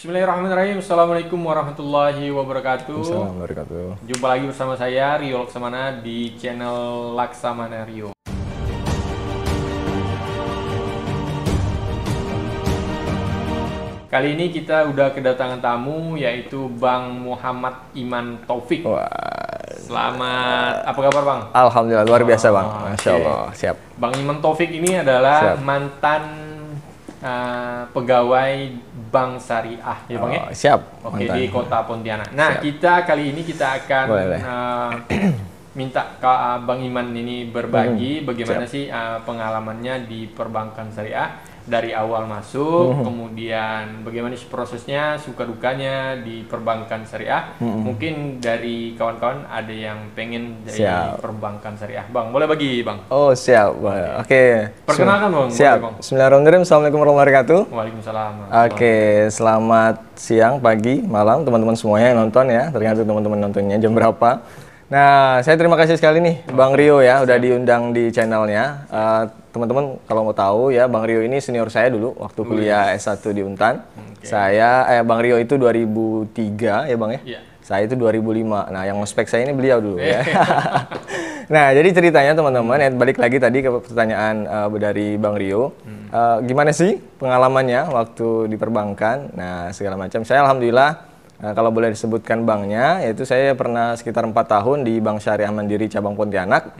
Bismillahirrahmanirrahim. Assalamualaikum warahmatullahi wabarakatuh. Assalamualaikum warahmatullahi wabarakatuh. Jumpa lagi bersama saya Rio Laksamana di channel Laksamana Rio. Kali ini kita udah kedatangan tamu yaitu Bang Muhammad Iman Taufik. Wah, Selamat, apa kabar Bang? alhamdulillah luar biasa Bang. Masya Oke. Allah, siap. Bang Iman Taufik ini adalah Siap. mantan pegawai Bank Syariah, ya Bang ya? Siap. Oke, mantan. di kota Pontianak. Nah, Siap. kita kali ini kita akan Boleh. minta ke Bang Iman ini berbagi bagaimana sih pengalamannya di perbankan syariah dari awal masuk, kemudian bagaimana sih prosesnya, suka dukanya di perbankan syariah. Mungkin dari kawan-kawan ada yang pengen dari Siap. perbankan syariah. Bang, boleh bagi Bang? Oh siap. Oke. Perkenalkan Bang. Siap. Boleh, Bang. Bismillahirrahmanirrahim. Assalamualaikum warahmatullahi wabarakatuh. Waalaikumsalam. Oke, selamat siang, pagi, malam teman-teman semuanya yang nonton ya. Tergantung teman-teman nontonnya jam berapa. Nah, saya terima kasih sekali nih Bang Rio ya udah diundang di channelnya. Teman-teman kalau mau tahu ya, Bang Rio ini senior saya dulu waktu kuliah S1 di Untan. Bang Rio itu 2003 ya Bang ya. Iya. Saya itu 2005. Nah, yang ngospek saya ini beliau dulu ya. Nah, jadi ceritanya teman-teman, balik lagi tadi ke pertanyaan dari Bang Rio. Gimana sih pengalamannya waktu di perbankan? Nah, segala macam. Saya alhamdulillah kalau boleh disebutkan banknya, yaitu saya pernah sekitar 4 tahun di Bank Syariah Mandiri cabang Pontianak.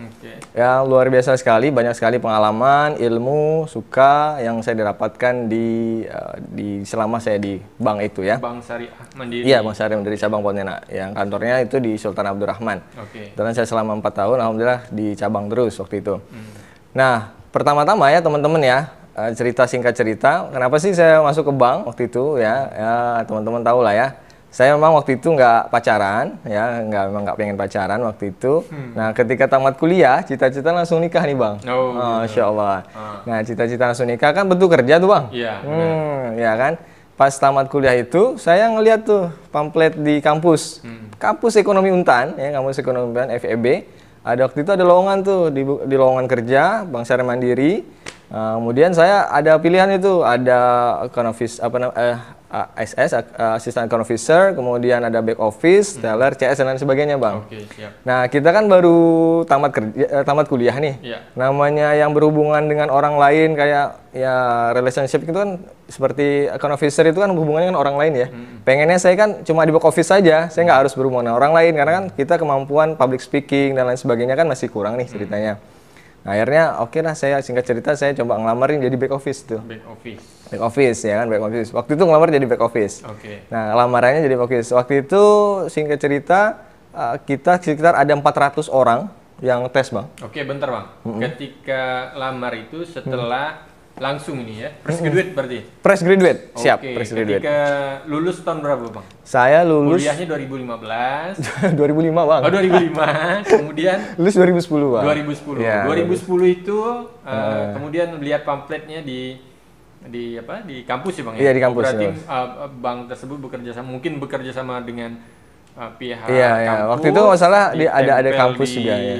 Ya, luar biasa sekali, banyak sekali pengalaman, ilmu, suka yang saya dapatkan di selama saya di bank itu ya. Bank Syariah Mandiri. Iya, Bank Syariah Mandiri cabang Pontianak, yang kantornya itu di Sultan Abdurrahman. Oke. Dan saya selama 4 tahun, alhamdulillah di cabang terus waktu itu. Nah, pertama-tama ya teman-teman ya, singkat cerita, kenapa sih saya masuk ke bank waktu itu ya? Ya teman-teman tahu lah ya. Saya memang waktu itu nggak pacaran, ya memang nggak pengen pacaran waktu itu. Nah, ketika tamat kuliah, cita-cita langsung nikah nih Bang. Oh, gitu. Masya Allah. Nah, cita-cita langsung nikah kan bentuk kerja tuh Bang. Iya, Ya kan. Pas tamat kuliah itu, saya ngeliat tuh pamflet di kampus, kampus ekonomi Untan, ya kampus ekonomi Untan FEB. Ada waktu itu ada lowongan tuh di lowongan kerja Bank Syariah Mandiri. Kemudian saya ada pilihan itu, ada ASS, Assistant Account Officer, kemudian ada Back Office, Teller, CS dan lain sebagainya Bang. Oke, siap. Nah, kita kan baru tamat kuliah nih. Iya. Namanya yang berhubungan dengan orang lain kayak ya relationship itu kan seperti account officer itu kan hubungannya dengan orang lain ya. Pengennya saya kan cuma di back office saja, saya nggak harus berhubungan dengan orang lain karena kan kita kemampuan public speaking dan lain sebagainya kan masih kurang nih ceritanya. Nah, akhirnya oke lah, saya singkat cerita saya coba ngelamarin jadi back office tuh. Back office. Back office ya kan, back office. Waktu itu ngelamar jadi back office. Oke. Nah, lamarannya jadi back office. Waktu itu singkat cerita kita sekitar ada 400 orang yang tes Bang. Oke, bentar Bang. Ketika lamar itu setelah langsung ini ya, fresh graduate berarti? Fresh graduate, siap, Oke, fresh graduate. ketika lulus tahun berapa Bang? Saya lulus Kuliahnya 2015. 2005 Bang. Oh, 2005. Kemudian Lulus 2010 Bang. 2010. Ya, 2010 itu kemudian lihat pamfletnya di kampus ya Bang ya? Iya, di kampus, Berarti ya. bank tersebut mungkin bekerja sama dengan pihak Iya, iya. kampus. Waktu itu nggak salah ada ditempel kampus di juga ya.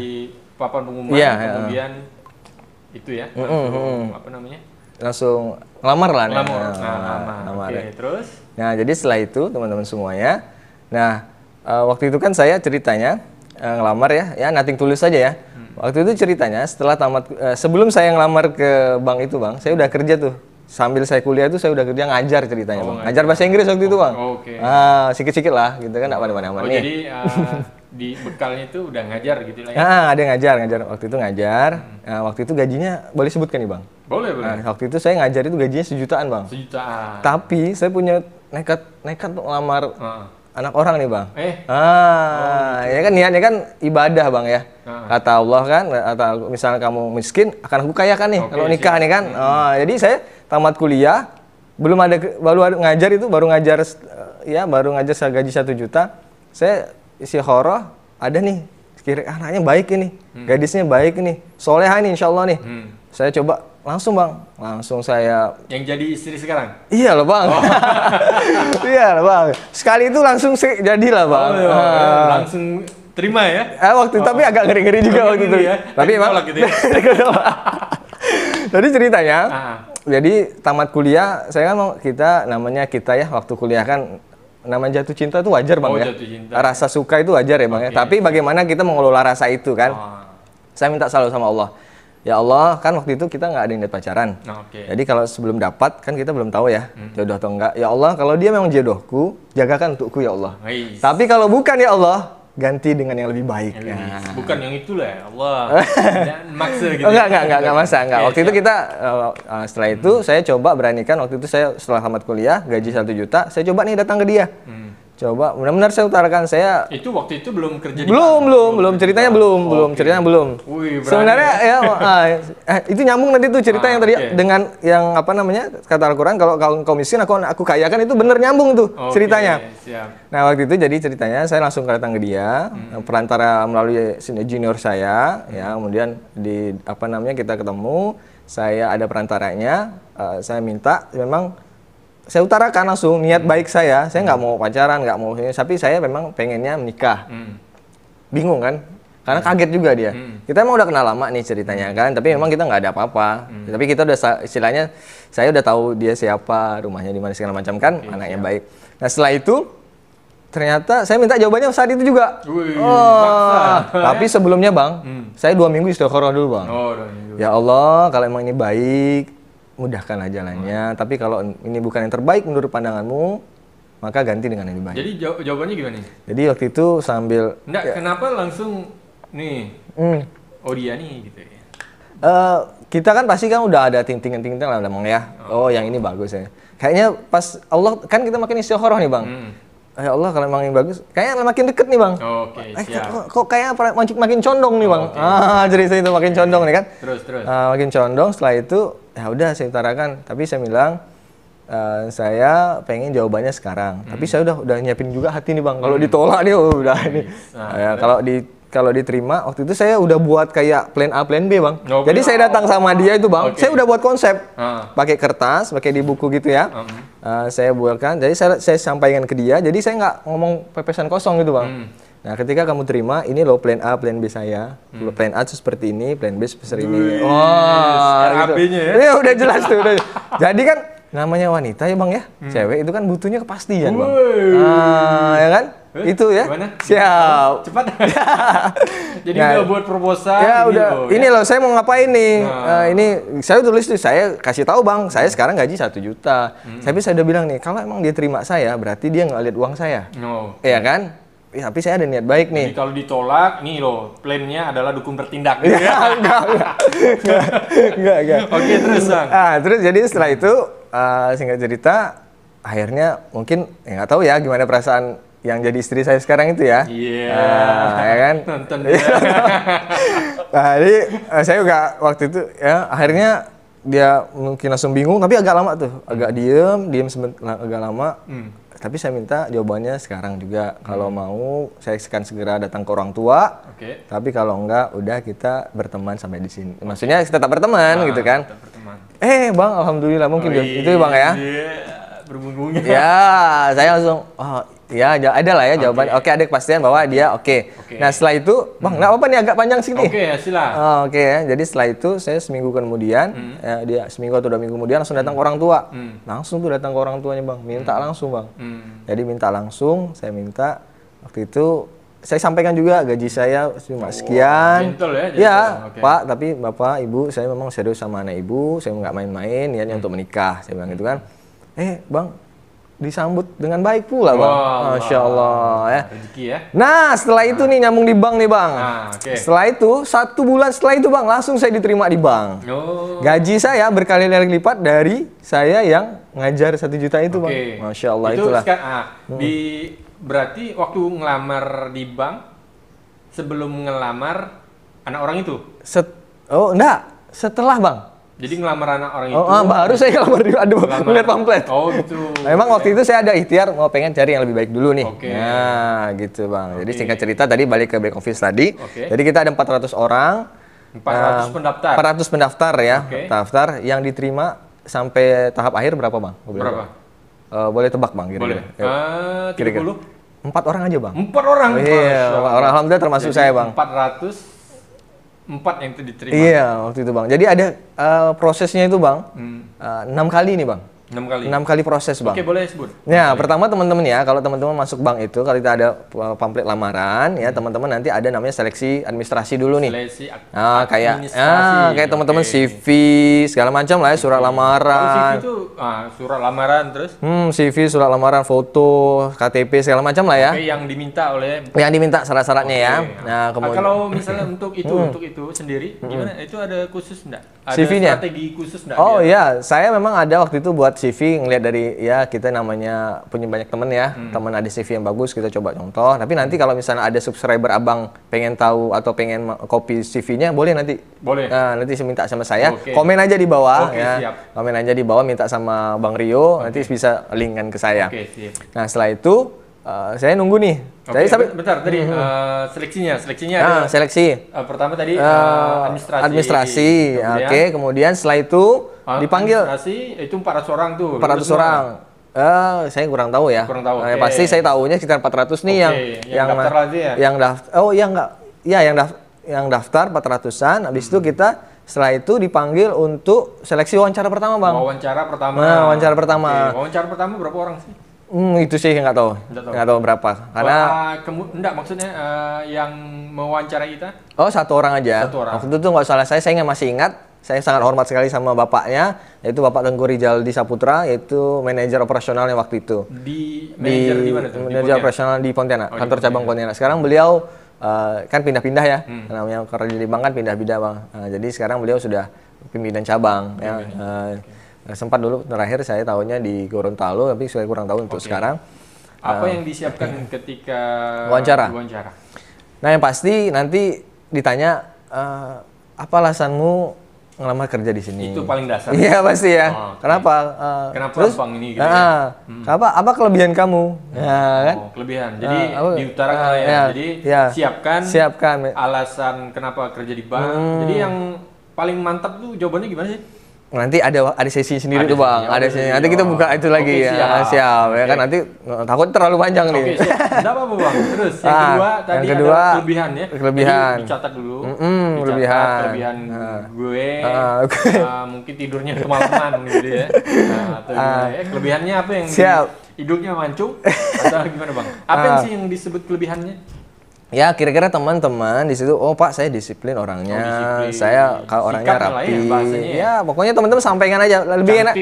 papan pengumuman, Iya, iya. kemudian itu ya, langsung apa namanya? Langsung ngelamar lah. Ngelamar. Ngelamar. Oke, terus? Nah, jadi setelah itu teman-teman semuanya. Nah, waktu itu kan saya ceritanya ngelamar ya nothing tulus saja ya. Waktu itu ceritanya setelah tamat sebelum saya ngelamar ke bank itu Bang, saya udah kerja tuh. Sambil saya kuliah itu saya udah kerja ngajar ceritanya Bang. Ngajar bahasa Inggris waktu itu Bang. Oke. Sikit-sikit lah gitu kan, enggak pada-pada amat nih. Jadi di bekalnya itu udah ngajar gitu lah ya? Ada yang ngajar. Waktu itu ngajar. Nah, waktu itu gajinya boleh sebutkan nih Bang. Boleh. Nah, waktu itu saya ngajar itu gajinya sejutaan Bang. Sejutaan. Tapi saya punya nekat untuk ngelamar anak orang nih Bang. Ya kan niatnya kan ibadah Bang ya. Kata Allah kan, atau misalnya kamu miskin akan aku kayakan nih kalau nikah nih kan. Jadi saya tamat kuliah baru ngajar gaji 1 juta. Saya istikharah ada nih anaknya baik ini, gadisnya baik ini, solehah ini insya Allah nih. Saya coba langsung Bang, saya yang jadi istri sekarang? Iya loh Bang. Iya loh Bang. Sekali itu langsung jadilah Bang. Langsung terima ya? Waktu tapi agak ngeri-ngeri juga waktu itu. Ya. Tapi emang gitu ya? Jadi ceritanya jadi tamat kuliah, saya kan mau kita ya waktu kuliah kan namanya jatuh cinta itu wajar Bang ya. Rasa suka itu wajar ya Bang ya. Tapi bagaimana kita mengelola rasa itu kan? Saya minta selalu sama Allah. Ya Allah, kan waktu itu kita nggak ada yang pacaran. Jadi kalau sebelum dapat kan kita belum tahu ya jodoh atau enggak. Ya Allah, kalau dia memang jodohku, jagakan untukku ya Allah. Tapi kalau bukan ya Allah, ganti dengan yang lebih baik. Bukan yang itulah ya Allah. Maksa gitu. Enggak masa. Waktu itu kita setelah itu saya coba beranikan, waktu itu saya setelah tamat kuliah gaji 1 juta, saya coba nih datang ke dia. Coba benar-benar saya utarakan saya. Itu waktu itu belum kerja di belum ceritanya belum. Sebenarnya ya itu nyambung nanti tuh cerita yang tadi dengan yang apa namanya kata Al-Qur'an, kalau kau miskin aku kaya, kan itu bener nyambung tuh ceritanya. Siap. Nah, waktu itu jadi ceritanya saya langsung datang ke dia perantara melalui junior saya ya, kemudian di apa namanya kita ketemu, saya ada perantaranya, saya minta memang saya utarakan langsung niat baik saya nggak mau pacaran, nggak mau ini, tapi saya memang pengennya menikah. Bingung kan? Karena kaget juga dia. Kita emang udah kenal lama nih ceritanya kan, tapi memang kita nggak ada apa-apa. Tapi kita udah istilahnya, saya udah tahu dia siapa, rumahnya di mana segala macam kan, anaknya baik. Nah setelah itu ternyata saya minta jawabannya saat itu juga. Tapi sebelumnya Bang, saya 2 minggu istikharah dulu Bang. Ya Allah, kalau emang ini baik, mudahkanlah jalannya. Tapi kalau ini bukan yang terbaik menurut pandanganmu, maka ganti dengan yang lebih baik. Jadi jawabannya gimana nih? Jadi waktu itu sambil kenapa langsung nih dia nih gitu ya? Kita kan pasti kan udah ada ting-ting lah Bang ya. Yang ini bagus ya. Kayaknya pas Allah kan kita makin istikharah nih Bang. Ya Allah, kalau emang yang bagus, kayaknya makin deket nih Bang. Siap. Kok kayaknya makin condong nih Bang. Jadi saya itu makin condong nih kan. Terus. Makin condong, setelah itu ya udah saya utarakan. Tapi saya bilang saya pengen jawabannya sekarang. Tapi saya udah nyiapin juga hati nih Bang. Kalau ditolak nih udah ini. Kalau diterima, waktu itu saya udah buat kayak plan A, plan B Bang. Jadi saya datang sama dia itu Bang. Saya udah buat konsep. Pakai kertas, pakai di buku gitu ya. Saya buatkan. Jadi saya sampaikan ke dia. Jadi saya nggak ngomong pepesan kosong gitu Bang. Nah, ketika kamu terima, ini loh plan A, plan B saya. Plan A seperti ini, plan B seperti ini. Gitu. Ya udah jelas tuh. Jadi kan namanya wanita ya Bang ya. Cewek itu kan butuhnya kepastian Bang. Ya kan? Itu ya. Gimana? Siap. Cepat. Jadi udah buat proposal. Ya udah. Ini loh saya mau ngapain nih? Ini saya tulis tuh, saya kasih tahu Bang, saya sekarang gaji 1 juta. Tapi saya udah bilang nih, kalau emang dia terima saya, berarti dia nggak lihat uang saya. Iya kan? Ya, tapi saya ada niat baik nih. Jadi kalau ditolak, nih loh, plannya adalah dukung bertindak. Enggak. Oke, terus Bang. Terus jadi setelah itu, singkat cerita, akhirnya mungkin ya nggak tahu ya gimana perasaan yang jadi istri saya sekarang itu ya. Ya kan? Nonton jadi saya juga waktu itu ya akhirnya dia mungkin langsung bingung, tapi agak lama tuh, agak diem agak lama. Tapi saya minta jawabannya sekarang juga. Kalau mau, saya akan segera datang ke orang tua. Tapi kalau enggak, udah kita berteman sampai di sini. Maksudnya tetap berteman gitu kan? Tetap berteman. Bang, alhamdulillah mungkin itu Bang ya. Berbunga. Ya, saya langsung ya ada lah ya jawaban. Oke, ada kepastian bahwa dia oke. Nah setelah itu Bang, nggak apa-apa nih agak panjang sini. Silah. Jadi setelah itu saya seminggu kemudian dia seminggu atau 2 minggu kemudian langsung datang ke orang tua. Langsung tuh datang ke orang tuanya Bang, minta langsung Bang. Jadi minta langsung, saya minta waktu itu saya sampaikan juga gaji saya cuma sekian. Gentle ya Pak, tapi Bapak Ibu saya memang serius sama anak Ibu, saya nggak main-main, niatnya untuk menikah, saya bilang gitu kan. Bang, disambut dengan baik pula Bang. Masya Allah ya. Rezeki ya. Nah setelah itu nih nyambung di bank nih Bang. Setelah itu 1 bulan setelah itu Bang, langsung saya diterima di bank. Gaji saya berkali-kali lipat dari saya yang ngajar 1 juta itu Bang. Masya Allah itu itulah. Berarti waktu ngelamar di bank, sebelum ngelamar anak orang itu? Enggak, setelah Bang. Jadi ngelamar anak orang itu? Baru saya ngelamar di ngeliat pamflet. Gitu. Memang waktu itu saya ada ikhtiar mau pengen cari yang lebih baik dulu nih. Nah gitu Bang. Jadi singkat cerita tadi balik ke back office tadi. Jadi kita ada 400 orang. 400 pendaftar? 400 pendaftar ya. Pendaftar yang diterima sampai tahap akhir berapa Bang? Berapa? Boleh tebak Bang kira-kira. Kira-kira? 4 orang aja Bang. 4 orang? Iya, 4 orang. Alhamdulillah termasuk saya Bang. 400 4 yang diterima. Iya, waktu itu Bang. Jadi ada prosesnya itu Bang, 6 kali nih Bang. 6 kali proses Bang. Oke, boleh sebut. Ya, pertama teman-teman ya, kalau teman-teman masuk bank itu, kalau kita ada pamflet lamaran ya, teman-teman nanti ada namanya seleksi administrasi dulu nih. Seleksi kayak teman-teman CV segala macam lah ya, surat lamaran. CV itu surat lamaran terus? CV, surat lamaran, foto, KTP segala macam lah ya. Oke, yang diminta oleh syarat-syaratnya ya. Nah, kemudian kalau misalnya untuk itu sendiri gimana? Itu ada khusus enggak? Ada CV-nya? strategi khusus enggak? Oh iya, saya memang ada waktu itu buat CV ngelihat dari ya kita namanya punya banyak temen ya, temen ada CV yang bagus kita coba contoh. Tapi nanti kalau misalnya ada subscriber abang pengen tahu atau pengen copy CV-nya boleh nanti. Boleh. Nah, nanti minta sama saya. Komen aja di bawah ya. Siap. Komen aja di bawah minta sama Bang Rio, nanti bisa linkkan ke saya. Siap. Nah setelah itu saya nunggu nih. Jadi bentar tadi seleksinya ada seleksi. Pertama tadi administrasi. Kemudian setelah itu dipanggil. Administrasi itu 400 orang tuh. 400 orang. Saya kurang tahu ya. Pasti saya tahunya sekitar 400 nih yang daftar lagi ya. Yang daftar 400-an. Habis itu kita setelah itu dipanggil untuk seleksi wawancara pertama, Bang. Wawancara pertama. Wawancara pertama. Wawancara pertama berapa orang sih? Itu sih nggak tahu berapa. Karena enggak maksudnya yang mewawancarai kita? Oh, 1 orang aja. 1 orang. Waktu itu nggak salah saya masih ingat. Saya sangat hormat sekali sama bapaknya, yaitu Bapak Tengku Rizaldi Saputra, yaitu manajer operasionalnya waktu itu. Manajer di mana tuh? Manajer operasional di Pontianak, kantor cabang Pontianak. Sekarang beliau kan pindah-pindah ya, namanya kerja di bank kan pindah-pindah Bang. Jadi sekarang beliau sudah pimpinan cabang. Sempat dulu terakhir saya tahunya di Gorontalo, tapi saya kurang tahu untuk sekarang. Apa yang disiapkan ketika wawancara? Nah yang pasti nanti ditanya apa alasanmu ngelamar kerja di sini? Itu paling dasar. Iya pasti ya. Kenapa? Terus Bang ini gitu ya? Apa kelebihan kamu? Kan? Kelebihan. Jadi diutarakan ya. Jadi siapkan alasan kenapa kerja di bank. Jadi yang paling mantap tuh jawabannya gimana sih? Nanti ada sesi sendiri tuh Bang, ada sesi. Nanti kita buka itu lagi ya, siap ya kan nanti takut terlalu panjang nih. Enggak apa-apa Bang. Terus yang kedua ada kelebihan ya. Kelebihan. Jadi, dicatat dulu. Kelebihan gue. Mungkin tidurnya kemalaman gitu ya. Kelebihannya apa yang hidupnya mancung atau gimana Bang? Apa sih yang disebut kelebihannya? Ya kira-kira teman-teman di situ, oh Pak saya disiplin orangnya, saya kalau orangnya rapi, ya pokoknya teman-teman sampaikan aja, lebih enak,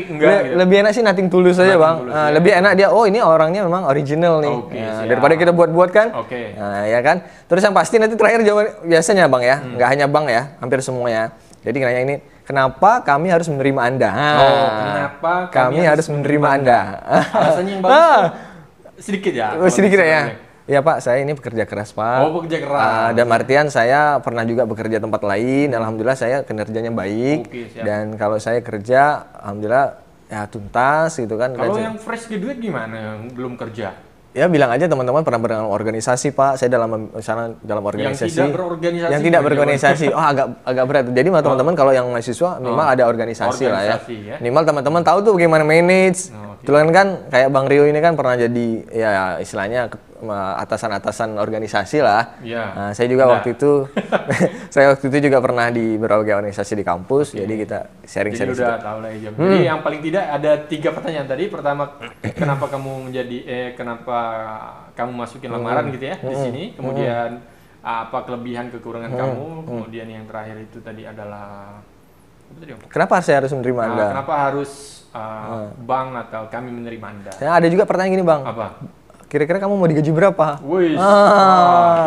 lebih enak sih nothing tulus aja Bang, lebih enak dia, oh ini orangnya memang original nih, daripada kita buat-buat kan, ya kan. Terus yang pasti nanti terakhir jawaban biasanya Bang ya, nggak hanya Bang ya, hampir semuanya. Jadi nanya ini, kenapa kami harus menerima Anda? Kenapa kami harus menerima Anda? Alasannya yang bagus sedikit ya. Sedikit ya. Ya Pak, saya ini pekerja keras Pak. Oh pekerja keras. Dan artian saya pernah juga bekerja tempat lain. Alhamdulillah saya kinerjanya baik. Dan kalau saya kerja, alhamdulillah ya tuntas gitu kan. Kalau yang fresh graduate gimana? Yang belum kerja? Ya bilang aja teman-teman pernah dalam organisasi Pak. Saya misalnya dalam organisasi. Yang tidak berorganisasi. Oh agak berat. Jadi teman-teman kalau yang mahasiswa minimal ada organisasi lah ya. Minimal teman-teman tahu tuh bagaimana manage. Kebetulan kan kayak Bang Rio ini kan pernah jadi ya istilahnya atasan-atasan organisasi lah. Nah, saya juga waktu itu juga pernah di berbagai organisasi di kampus. Jadi kita sharing-sharing. Jadi udah tahu lah ya. Jadi yang paling tidak ada 3 pertanyaan tadi. Pertama, kenapa kamu kenapa kamu masukin lamaran gitu ya di sini. Kemudian apa kelebihan kekurangan kamu. Kemudian yang terakhir itu tadi adalah kenapa saya harus menerima Anda? Kenapa harus bank atau kami menerima Anda? Ya, ada juga pertanyaan gini Bang. Apa? Kira-kira kamu mau digaji berapa?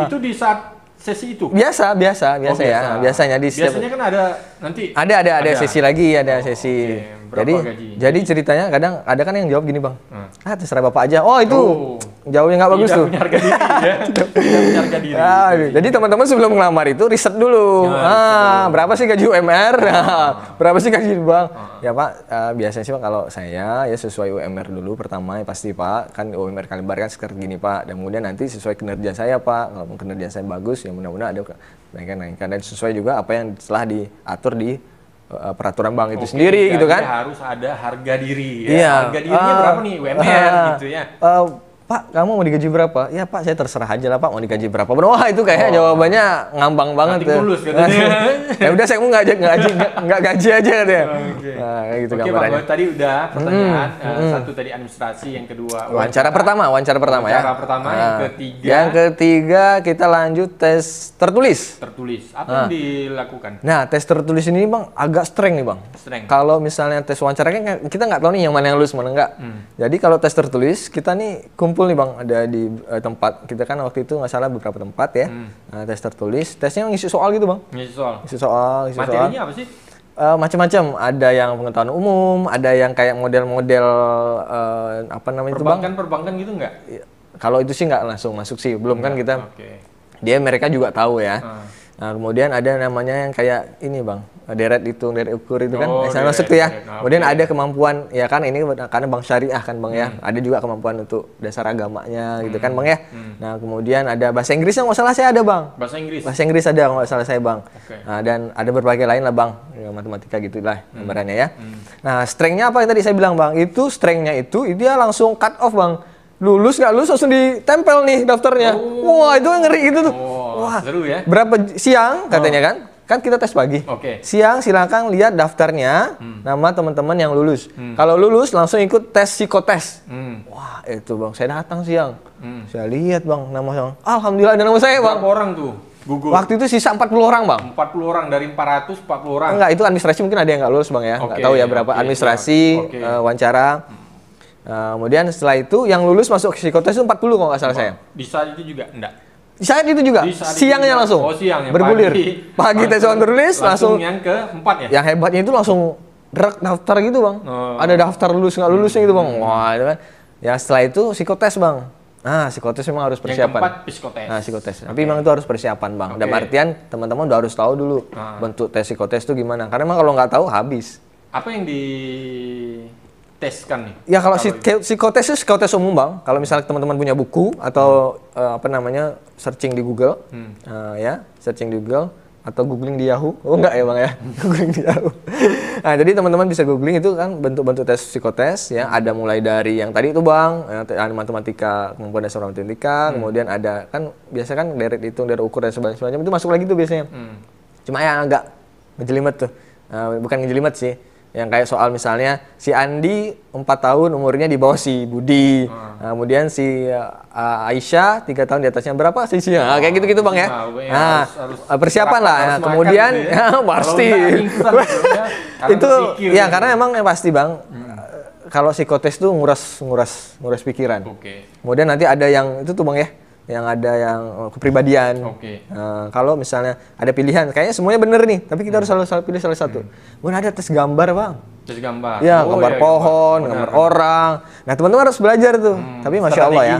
Itu di saat sesi itu? Biasa ya. Biasanya di setiap... Biasanya kan ada nanti. Ada sesi lagi, ada sesi. Jadi ceritanya kadang ada kan yang jawab gini Bang. Terserah Bapak aja. Oh itu jawabnya nggak bagus tuh. Tidak punya harga diri ya. Tidak punya harga diri. Jadi teman-teman sebelum ngelamar itu riset dulu. Berapa sih gaji UMR? Berapa sih gaji Bang? Ya Pak, biasanya sih Pak kalau saya ya sesuai UMR dulu pertama ya pasti Pak. Kan UMR Kalbar kan sekitar gini Pak. Dan kemudian nanti sesuai kinerja saya Pak. Kalau kinerja saya bagus ya mudah-mudahan ada naikkan. Dan sesuai juga apa yang telah diatur di peraturan bank itu sendiri gitu kan. Harus ada harga diri ya. Harga dirinya berapa nih UMR gitu ya. Pak, kamu mau digaji berapa? Ya Pak, saya terserah aja lah Pak, mau digaji berapa. Wah itu kayaknya jawabannya ngambang banget tuh. Tulus katanya. Ya udah saya mau nggak gaji aja katanya. Nah, kayak gitu gambarannya. Bang, tadi udah pertanyaan. Satu tadi administrasi, yang kedua wawancara pertama ya. Yang ketiga kita lanjut tes tertulis. Apa yang dilakukan? Nah, tes tertulis ini Bang agak streng nih Bang. Kalau misalnya tes wawancara kan kita nggak tahu nih yang mana yang lulus mana enggak. Jadi kalau tes tertulis kita nih kumpul nih Bang, ada di tempat. Kita kan waktu itu nggak salah beberapa tempat ya. Nah, tes tertulis, tesnya ngisi soal gitu Bang. Ngisi soal. Materinya apa sih? Macam-macam, ada yang pengetahuan umum, ada yang kayak model-model apa namanya itu Bang? Perbankan gitu nggak? Kalau itu sih nggak langsung masuk sih, belum kan kita. Mereka juga tahu ya. Nah, kemudian ada namanya yang kayak ini Bang, deret ukur itu kan, misalnya masuk tuh ya. Kemudian ada kemampuan, ya kan ini karena Bank Syariah kan Bang ya, ada juga kemampuan untuk dasar agamanya gitu kan Bang ya. Nah, kemudian ada bahasa Inggrisnya nggak salah saya ada Bang. Bahasa Inggris ada nggak salah saya Bang. Nah, dan ada berbagai lain lah Bang, ya, matematika gitulah gambarannya ya. Nah, strengthnya apa yang tadi saya bilang Bang, itu strengthnya itu dia langsung cut off Bang. Lulus nggak lulus langsung ditempel nih daftarnya. Wah itu ngeri gitu tuh. Wah seru ya. Berapa siang katanya kan kita tes pagi. Siang silakan lihat daftarnya, nama teman-teman yang lulus. Kalau lulus langsung ikut tes psikotes. Wah itu Bang, saya datang siang. Saya lihat Bang nama saya. Alhamdulillah ada nama saya Bang. Berapa orang tuh? Google. Waktu itu sisa 40 orang Bang. 40 orang dari 440 orang. Enggak, itu administrasi mungkin ada yang nggak lulus Bang ya. Nggak tahu ya berapa administrasi, wawancara. Kemudian setelah itu yang lulus masuk psikotes itu 40 kalau nggak salah saya. Di saat itu juga enggak? Di saat itu juga, siangnya langsung. Siangnya. Bergulir. Pagi tes tertulis langsung yang ke-4 ya? Yang hebatnya itu langsung daftar gitu Bang. Ada daftar lulus nggak lulusnya gitu Bang. Wah itu kan. Ya setelah itu psikotes Bang. Nah psikotes memang harus persiapan. Yang keempat psikotes. Nah psikotes. Tapi memang itu harus persiapan Bang. Dan artian teman-teman udah harus tahu dulu bentuk tes psikotes itu gimana. Karena memang kalau nggak tahu habis. Apa yang teskan nih? Ya kalau psikotes itu psikotes umum Bang. Kalau misalnya teman-teman punya buku atau apa namanya searching di Google, searching di Google atau googling di Yahoo. Oh enggak ya Bang ya, googling di Yahoo. Nah jadi teman-teman bisa googling itu kan bentuk-bentuk tes psikotes ya. Ada mulai dari yang tadi itu Bang, matematika, kemampuan dasar matematika, kemudian ada kan biasa kan deret hitung, deret ukur dan sebagainya itu masuk lagi tuh biasanya. Cuma yang agak ngejelimet tuh, bukan ngejelimet sih. Yang kayak soal misalnya si Andi 4 tahun umurnya di bawah si Budi, kemudian si Aisyah 3 tahun di atasnya berapa sih? Kayak gitu-gitu Bang ya. Nah persiapan lah. Kemudian gitu ya. Pasti itu ya karena emang yang pasti Bang. Kalau psikotes tuh nguras pikiran. Kemudian nanti ada yang itu tuh Bang ya. Yang ada yang kepribadian. Kalau misalnya ada pilihan, kayaknya semuanya bener nih, tapi kita harus selalu pilih salah satu. Kemudian ada tes gambar Bang. Tes gambar. Ya, gambar pohon, gambar orang. Nah teman-teman harus belajar tuh. Tapi masya Allah ya.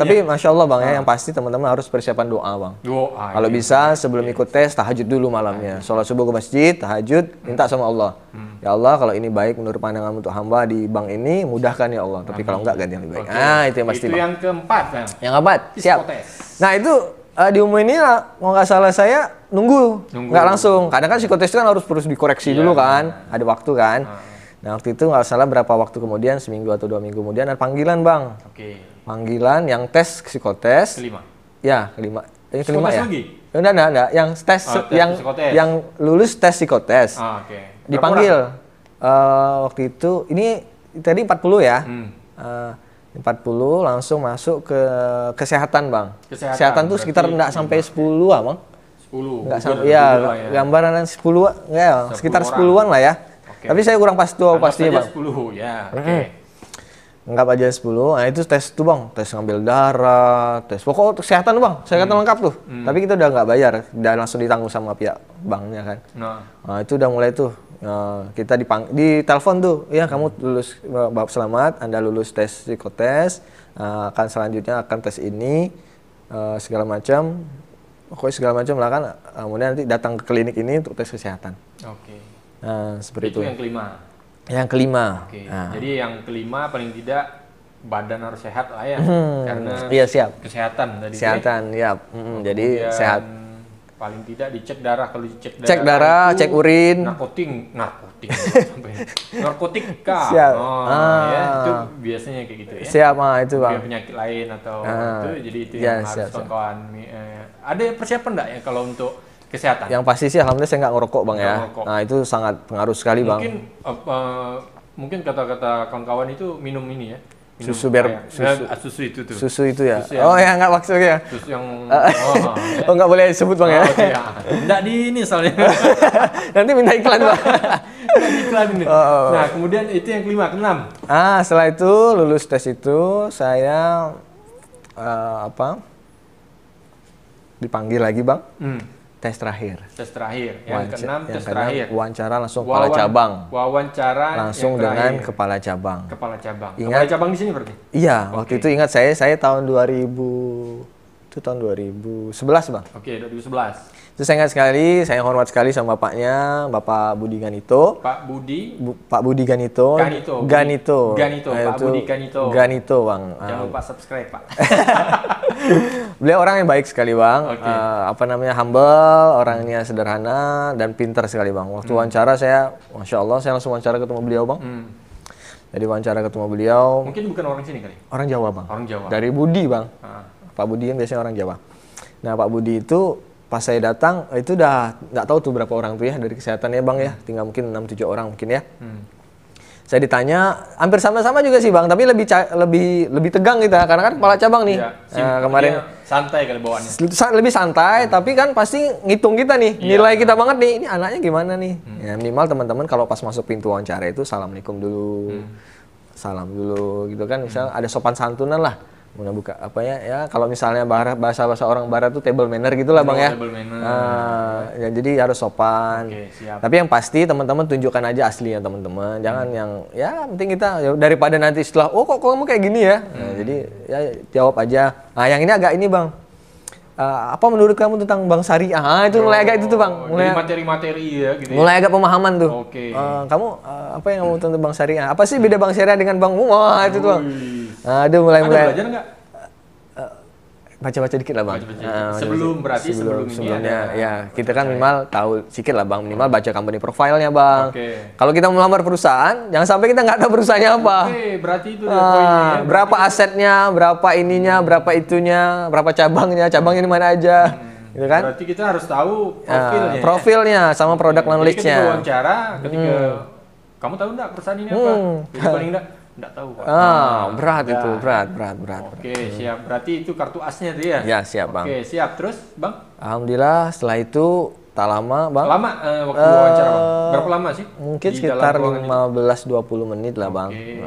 Tapi masya Allah Bang ya, yang pasti teman-teman harus persiapan doa Bang. Kalau bisa sebelum ikut tes tahajud dulu malamnya. Sholat subuh ke masjid, tahajud, minta sama Allah. Ya Allah kalau ini baik menurut pandangan untuk hamba di bank ini mudahkan ya Allah. Tapi kalau enggak ganti yang lebih baik. Itu yang pasti Bang. Itu yang keempat Bang. Yang keempat, siap. Nah itu di umum ini kalau nggak salah saya nunggu. Nggak langsung. Kadang kan psikotes itu kan harus dikoreksi dulu kan, ada waktu kan. Nah waktu itu nggak salah berapa waktu kemudian, seminggu atau 2 minggu kemudian ada panggilan Bang. Panggilan yang tes psikotes. Kelima. Ya kelima. Yang kelima ya. Lagi? Enggak. Yang tes yang lulus tes psikotes. Dipanggil. Waktu itu ini tadi 40 ya. 40 langsung masuk ke kesehatan Bang. Kesehatan tuh sekitar enggak sampai 10 Bang. 10. Enggak sampai ya, gambaran 10 enggak ya, sekitar 10-an lah ya. Tapi saya kurang pasti pastinya Bang. 10 ya. Enggak aja 10. Nah itu tes tuh Bang, tes ngambil darah, tes pokok kesehatan tuh Bang. Kesehatan lengkap tuh. Tapi kita udah enggak bayar, udah langsung ditanggung sama pihak banknya kan. Nah, itu udah mulai tuh. Kita di telepon tuh, ya kamu lulus, Bapak selamat, Anda lulus tes psikotes, akan selanjutnya akan tes ini, segala macam, pokoknya segala macam lah kan, kemudian nanti datang ke klinik ini untuk tes kesehatan. Nah, seperti itu. Itu yang kelima. Yang kelima. Nah. Jadi yang kelima paling tidak badan harus sehat lah ya, karena siap. Kesehatan tadi. Kesehatan, ya. Jadi sehat. Paling tidak dicek darah, kalau dicek darah. Cek darah, cek urin. Narkotika. Ya, itu biasanya kayak gitu ya. Siap, itu bang. Penyakit lain atau itu, jadi itu ya, yang harus kawan-kawan. Ada persiapan enggak ya kalau untuk kesehatan? Yang pasti sih alhamdulillah saya nggak ngerokok bang ya. Ngerokok. Nah itu sangat pengaruh sekali bang. Mungkin kata-kata kawan-kawan itu minum ini ya. Minum susu itu tuh. Susu itu ya. Oh ya nggak maksudnya. Susu yang oh nggak boleh sebut bang ya. Okay, ya. Nggak di ini soalnya. Nanti minta iklan bang. Iklan ini. Nah kemudian itu yang kelima, keenam. Setelah itu lulus tes itu saya dipanggil lagi bang. Tes terakhir. Yang keenam tes terakhir. Wawancara langsung kepala cabang. Wawancara langsung dengan kepala cabang. Kepala cabang di sini berarti? Iya, waktu itu ingat saya tahun 2000 itu tahun 2011 bang. Oke, 2011. Itu saya ingat sekali, saya hormat sekali sama bapaknya, Bapak Budi Ganito. Pak Budi Ganito. Pak Budi Ganito bang. Jangan lupa subscribe pak. Beliau orang yang baik sekali bang. Humble, orangnya sederhana dan pintar sekali bang. Waktu wawancara saya, masya Allah, saya langsung wawancara ketemu beliau bang. Jadi wawancara ketemu beliau. Mungkin bukan orang sini kali? Orang Jawa bang. Orang Jawa. Dari Budi bang. Pak Budi kan biasanya orang Jawa. Nah Pak Budi itu pas saya datang itu udah nggak tahu tuh berapa orang tuh ya dari kesehatannya bang ya, tinggal mungkin 6-7 orang mungkin ya. Saya ditanya hampir sama-sama juga sih bang, tapi lebih tegang kita karena kan kepala cabang nih. Kemarin santai kali bawaannya. Lebih santai, tapi kan pasti ngitung kita nih, nilai kita banget nih. Ini anaknya gimana nih? Ya minimal teman-teman kalau pas masuk pintu wawancara itu assalamualaikum dulu, salam dulu gitu kan. Misal ada sopan santunan lah. Mau buka apa ya kalau misalnya bahasa orang barat tuh table manner gitulah bang ya. Table manner. Ya jadi harus sopan. Siap. Tapi yang pasti teman-teman tunjukkan aja aslinya teman-teman. Jangan yang ya penting kita daripada nanti setelah kok kamu kayak gini ya. Nah, jadi ya jawab aja. Nah yang ini agak ini bang. Apa menurut kamu tentang bank syariah? Itu mulai agak itu tuh bang. Mulai materi-materi ya gitu. Mulai agak pemahaman tuh. Kamu apa yang kamu tentang bank syariah? Apa sih beda bank syariah dengan bank umum? Itu tuh bang. Ada mulai. Ada belajar nggak? Baca-baca dikit lah bang. Sebelumnya ya kita kan minimal tahu sedikit lah bang. Minimal baca company profile-nya bang. Kalau kita melamar perusahaan, jangan sampai kita nggak tahu perusahaannya apa. Berarti itu poinnya. Berapa asetnya, berapa ininya, berapa itunya, berapa cabangnya di mana aja. Gitu kan? Berarti kita harus tahu profilnya. Profilnya sama produk knowledge-nya. Ketika wawancara, kamu tahu nggak perusahaan ini apa? Jadi paling nggak tahu. Berat itu, berat. Oke, siap. Berarti itu kartu asnya tuh ya? Ya, siap bang. Oke, siap. Terus bang? Alhamdulillah setelah itu tak lama bang. Lama waktu wawancara bang? Berapa lama sih? Mungkin sekitar 15-20 menit lah bang. Oke,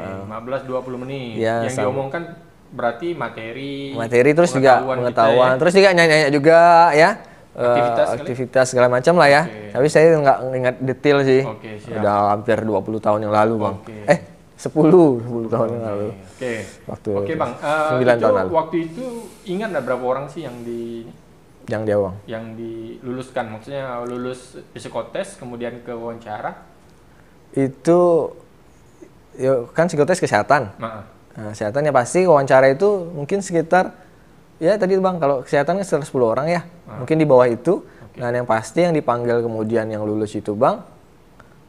15-20 menit. Ya, yang diomongkan berarti materi terus juga pengetahuan. Terus juga nyanyi juga ya. Aktivitas segala macam lah ya. Tapi saya nggak ingat detail sih. Udah hampir 20 tahun yang lalu bang. 10 tahun yang lalu. Oke bang. 9 tahun lalu. Waktu itu ingat nggak berapa orang sih yang Jawa? Yang diluluskan, maksudnya lulus psikotes kemudian ke wawancara? Itu kan psikotes kesehatan. Nah, kesehatan ya pasti wawancara itu mungkin sekitar ya tadi bang kalau kesehatan kan sekitar 10 orang ya. Mungkin di bawah itu. Nah yang pasti yang dipanggil kemudian yang lulus itu bang.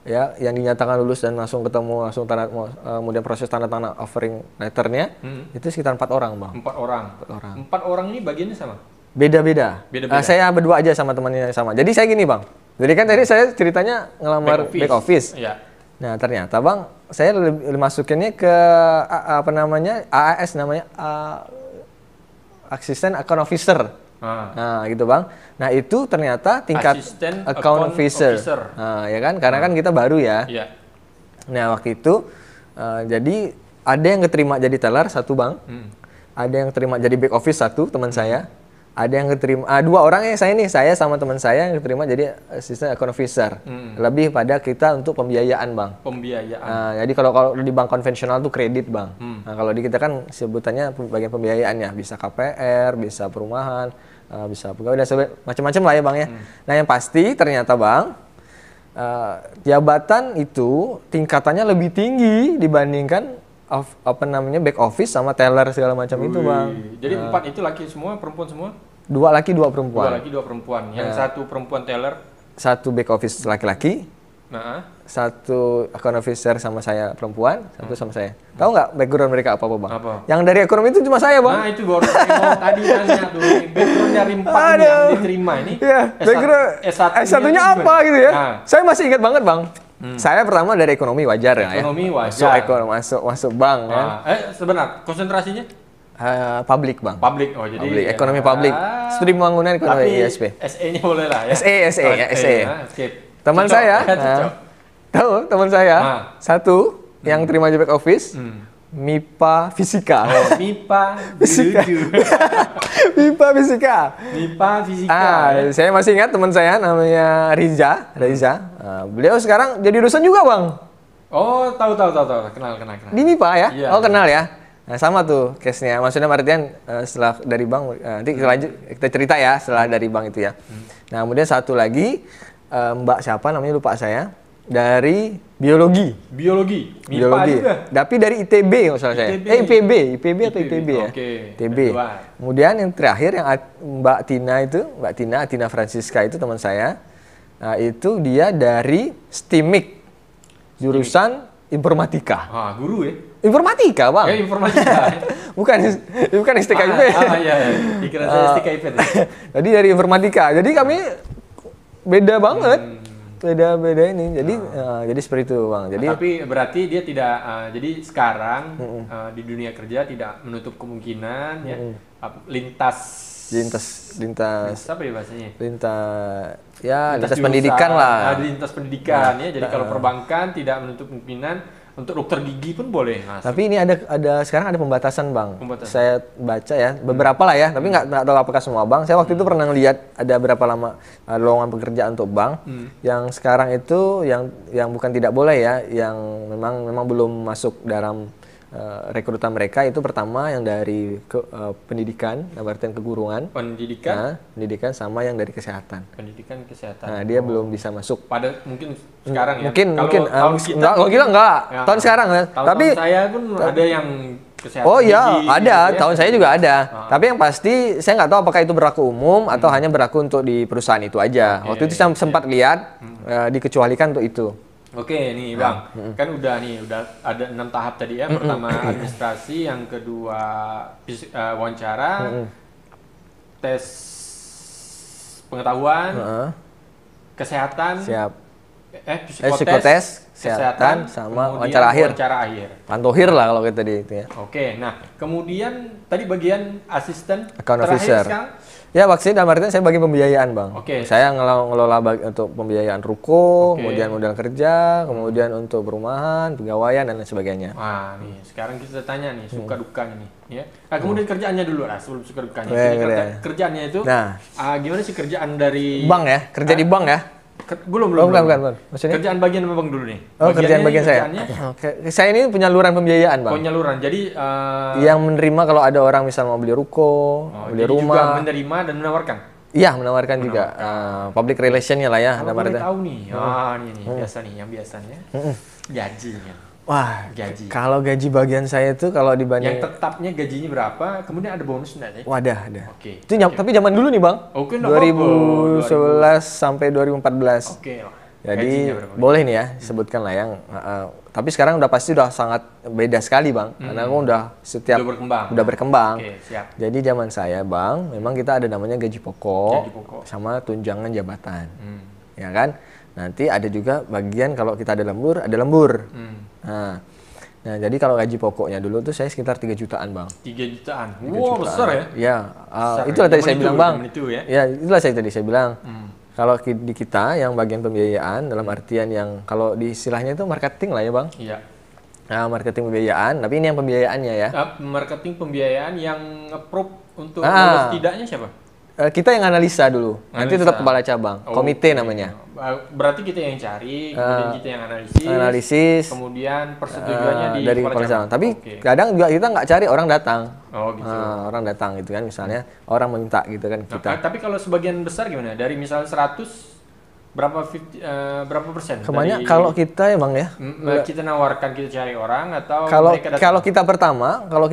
Ya, yang dinyatakan lulus dan langsung ketemu kemudian proses tanda tangan offering letternya itu sekitar 4 orang bang. 4 orang ini bagiannya sama? Beda-beda. Saya berdua aja sama temannya yang sama. Jadi saya gini bang. Jadi kan tadi saya ceritanya ngelamar back office. Iya. Nah ternyata bang saya masukinnya ke AAS namanya Assistant Account Officer. Nah gitu bang. Nah itu ternyata tingkat account officer. Nah ya kan karena kan kita baru ya. Nah waktu itu jadi ada yang keterima jadi teller satu bang. Ada yang keterima jadi back office satu teman saya. Ada yang keterima 2 orang ya saya sama teman saya yang keterima jadi assistant account officer. Lebih pada kita untuk pembiayaan bang. Nah, jadi kalau di bank konvensional tuh kredit bang. Nah kalau di kita kan sebutannya bagian pembiayaannya bisa KPR, bisa perumahan. Bisa pegawai dan macam-macam lah ya bang ya. Nah yang pasti ternyata bang jabatan itu tingkatannya lebih tinggi dibandingkan back office sama teller segala macam itu bang. Jadi 4 itu laki semua, perempuan semua? 2 laki 2 perempuan. 2 laki 2 perempuan. Yang 1 perempuan teller? 1 back office laki-laki, Satu account officer sama saya perempuan, satu sama saya. Tahu nggak background mereka apa bang? Apa? Yang dari ekonomi itu cuma saya bang. Nah itu baru mau tadi nanya tuh, background dari 4 ini yang diterima ini. Iya, background S1-nya apa gitu ya? Nah. Saya masih ingat banget bang. Saya pertama dari ekonomi wajar ya. Ekonomi wajar. Masuk bank kan. Sebenarnya konsentrasinya? Publik bang. Publik, oh jadi publik. Ekonomi publik. Studi pembangunan ekonomi ISP. SE-nya boleh lah ya. SE. Teman saya. Tahu teman saya satu yang terima di back office, MIPA Fisika. Oh, MIPA Fisika. MIPA Fisika. MIPA Fisika. Saya masih ingat teman saya namanya Riza. Beliau sekarang jadi dosen juga bang. Oh, tahu. Kenal. Di MIPA ya? Iya, oh kenal ya. Nah sama tuh case-nya. Maksudnya artian setelah dari bank, nanti kita cerita ya setelah dari bank itu ya. Nah kemudian satu lagi Mbak siapa namanya lupa saya. Dari biologi. Juga. Tapi dari ITB masalah saya. IPB atau ITB ya. ITB. Kemudian yang terakhir yang Mbak Tina Francisca itu teman saya. Nah, itu dia dari STIMIK. Jurusan informatika. Guru ya? Informatika, Bang. Informatika. bukan STKIP. Iya. Dikira saya STKIP. Jadi dari informatika. Jadi kami beda banget. Beda ini. Jadi seperti itu, Bang. Jadi tapi berarti dia tidak jadi sekarang di dunia kerja tidak menutup kemungkinan ya lintas apa ya bahasanya? Lintas pendidikan lah. Lintas pendidikan ya. Jadi kalau perbankan tidak menutup kemungkinan untuk dokter gigi pun boleh. Tapi ini ada sekarang ada pembatasan, Bang. Saya baca ya, beberapa lah ya, tapi nggak tahu apakah semua bank. Saya waktu itu pernah lihat ada berapa lama lowongan pekerjaan untuk bank yang sekarang itu yang bukan tidak boleh ya, yang memang belum masuk dalam rekrutan mereka itu pertama yang dari pendidikan, artian keguruan. Pendidikan sama yang dari kesehatan. Pendidikan kesehatan. Nah, dia belum bisa masuk. Pada mungkin sekarang ya. Mungkin enggak. Ya. Tahun sekarang ya. Tapi saya pun ada yang kesehatan. Oh iya, ada. Tahun saya juga ada. Tapi yang pasti saya nggak tahu apakah itu berlaku umum atau hanya berlaku untuk di perusahaan itu aja. Waktu itu saya sempat lihat dikecualikan untuk itu. Oke nih Bang, kan udah ada 6 tahap tadi ya. Pertama administrasi, yang kedua wawancara, tes pengetahuan, kesehatan, psikotes, kesehatan, sama wawancara akhir. Pantohir lah kalau kita di itu ya. Oke, nah kemudian tadi bagian asisten account officer. Ya, maksudnya dalam artian saya bagian pembiayaan, Bang. Saya ngelola untuk pembiayaan ruko, kemudian modal kerja, kemudian untuk perumahan, pegawaian dan lain sebagainya. Wah, nih sekarang kita tanya nih suka dukanya nih, ya. Nah, kemudian kerjaannya dulu lah sebelum suka dukanya. Kerjaannya itu, gimana sih kerjaan dari bank ya? Kerja di bank ya? Belum. Maksudnya? Kerjaan bagian Bang dulu nih. Kerjaan bagian saya. Saya ini penyaluran pembiayaan, Bang. Penyaluran. Jadi yang menerima kalau ada orang misal mau beli ruko, beli rumah. Juga menerima dan menawarkan. Iya, menawarkan juga. Public relation-nya lah ya. Kalau boleh tahu nih. Ini biasa nih, yang biasanya gajinya. Wah, gaji. Kalau gaji bagian saya itu kalau dibanding yang tetapnya gajinya berapa, kemudian ada bonus enggak? Wah, ada. Itu tapi zaman dulu nih, Bang. 2011 sampai 2014. Jadi boleh nih ya sebutkan lah yang tapi sekarang udah sangat beda sekali, Bang. Karena aku udah berkembang. Siap. Jadi zaman saya, Bang, memang kita ada namanya gaji pokok. Sama tunjangan jabatan. Ya kan? Nanti ada juga bagian kalau kita ada lembur. Nah, jadi kalau gaji pokoknya dulu tuh saya sekitar 3 jutaan, Bang. 3 jutaan. Wow, besar ya? Ya, itulah tadi saya bilang, Bang. Ya, itulah tadi saya bilang. Kalau di kita yang bagian pembiayaan dalam artian yang kalau di istilahnya itu marketing lah ya, Bang. Iya. Nah, marketing pembiayaan, tapi ini yang pembiayaannya ya. Marketing pembiayaan yang nge-approve untuk lulus tidaknya siapa? Kita yang analisa dulu. Nanti tetap kepala cabang, komite namanya. Berarti kita yang cari, kemudian kita yang analisis, kemudian persetujuannya dari kepala cabang. Tapi kadang juga kita nggak cari, orang datang. Orang datang gitu kan, misalnya orang minta gitu kan kita. Tapi kalau sebagian besar gimana? Dari misalnya 100 berapa persen? Kalau kita emang ya, kita nawarkan, kita cari orang atau kalau kita pertama, kalau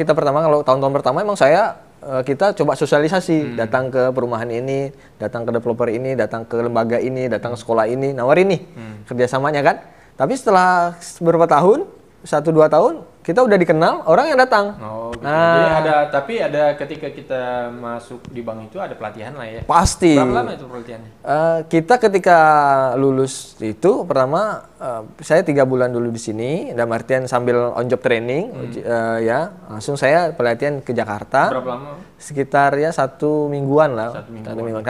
tahun-tahun pertama emang saya kita coba sosialisasi, datang ke perumahan ini, datang ke developer ini, datang ke lembaga ini, datang ke sekolah ini, nawarin nih kerjasamanya kan. Tapi setelah beberapa tahun, 1-2 tahun, kita udah dikenal, orang yang datang. Oh, gitu. Jadi tapi ada ketika kita masuk di bank itu ada pelatihan lah ya? Pasti. Berapa lama itu pelatihannya? Kita ketika lulus itu, pertama saya 3 bulan dulu di sini, dalam artian sambil on job training, ya langsung saya pelatihan ke Jakarta. Berapa lama? Sekitar ya 1 mingguan lah. 1 mingguan.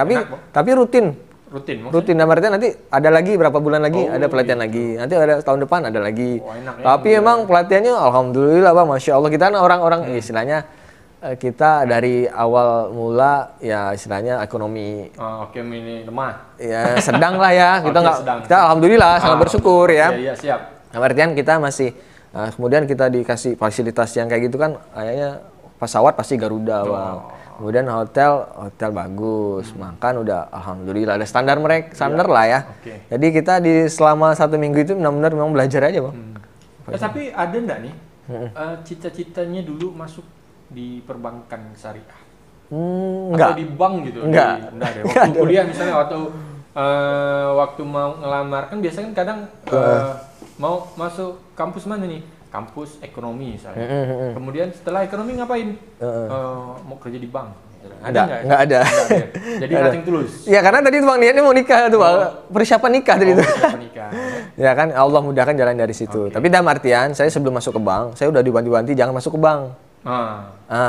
Tapi rutin. Rutin, dalam artian nanti ada lagi berapa bulan lagi ada pelatihan lagi, nanti ada tahun depan ada lagi. Enak, tapi emang pelatihannya alhamdulillah Bang, masya Allah, kita kan orang-orang istilahnya kita dari awal mula ya istilahnya ekonomi ini lemah ya sedang lah ya, kita kita alhamdulillah sangat bersyukur ya. Iya, siap. Dalam artian kita masih kemudian kita dikasih fasilitas yang kayak gitu kan, kayaknya pesawat pasti Garuda Bang. Kemudian hotel bagus, makan udah alhamdulillah ada standar lah ya. Jadi kita selama 1 minggu itu benar-benar memang belajar aja Bang. Tapi ada enggak nih cita-citanya dulu masuk di perbankan syariah? Enggak. Atau di bank gitu? Enggak. Waktu kuliah misalnya, waktu mau ngelamar kan biasanya kan kadang mau masuk kampus mana nih? Kampus ekonomi misalnya. Kemudian setelah ekonomi ngapain? Mau kerja di bank. Nggak ada. Jadi nothing tulus. Ya karena tadi Bang niatnya mau nikah tuh Bang. Persiapan nikah tadi itu. Persiapan nikah. Ya kan Allah mudahkan jalan dari situ. Tapi dalam artian saya sebelum masuk ke bank, saya udah diwanti-wanti jangan masuk ke bank.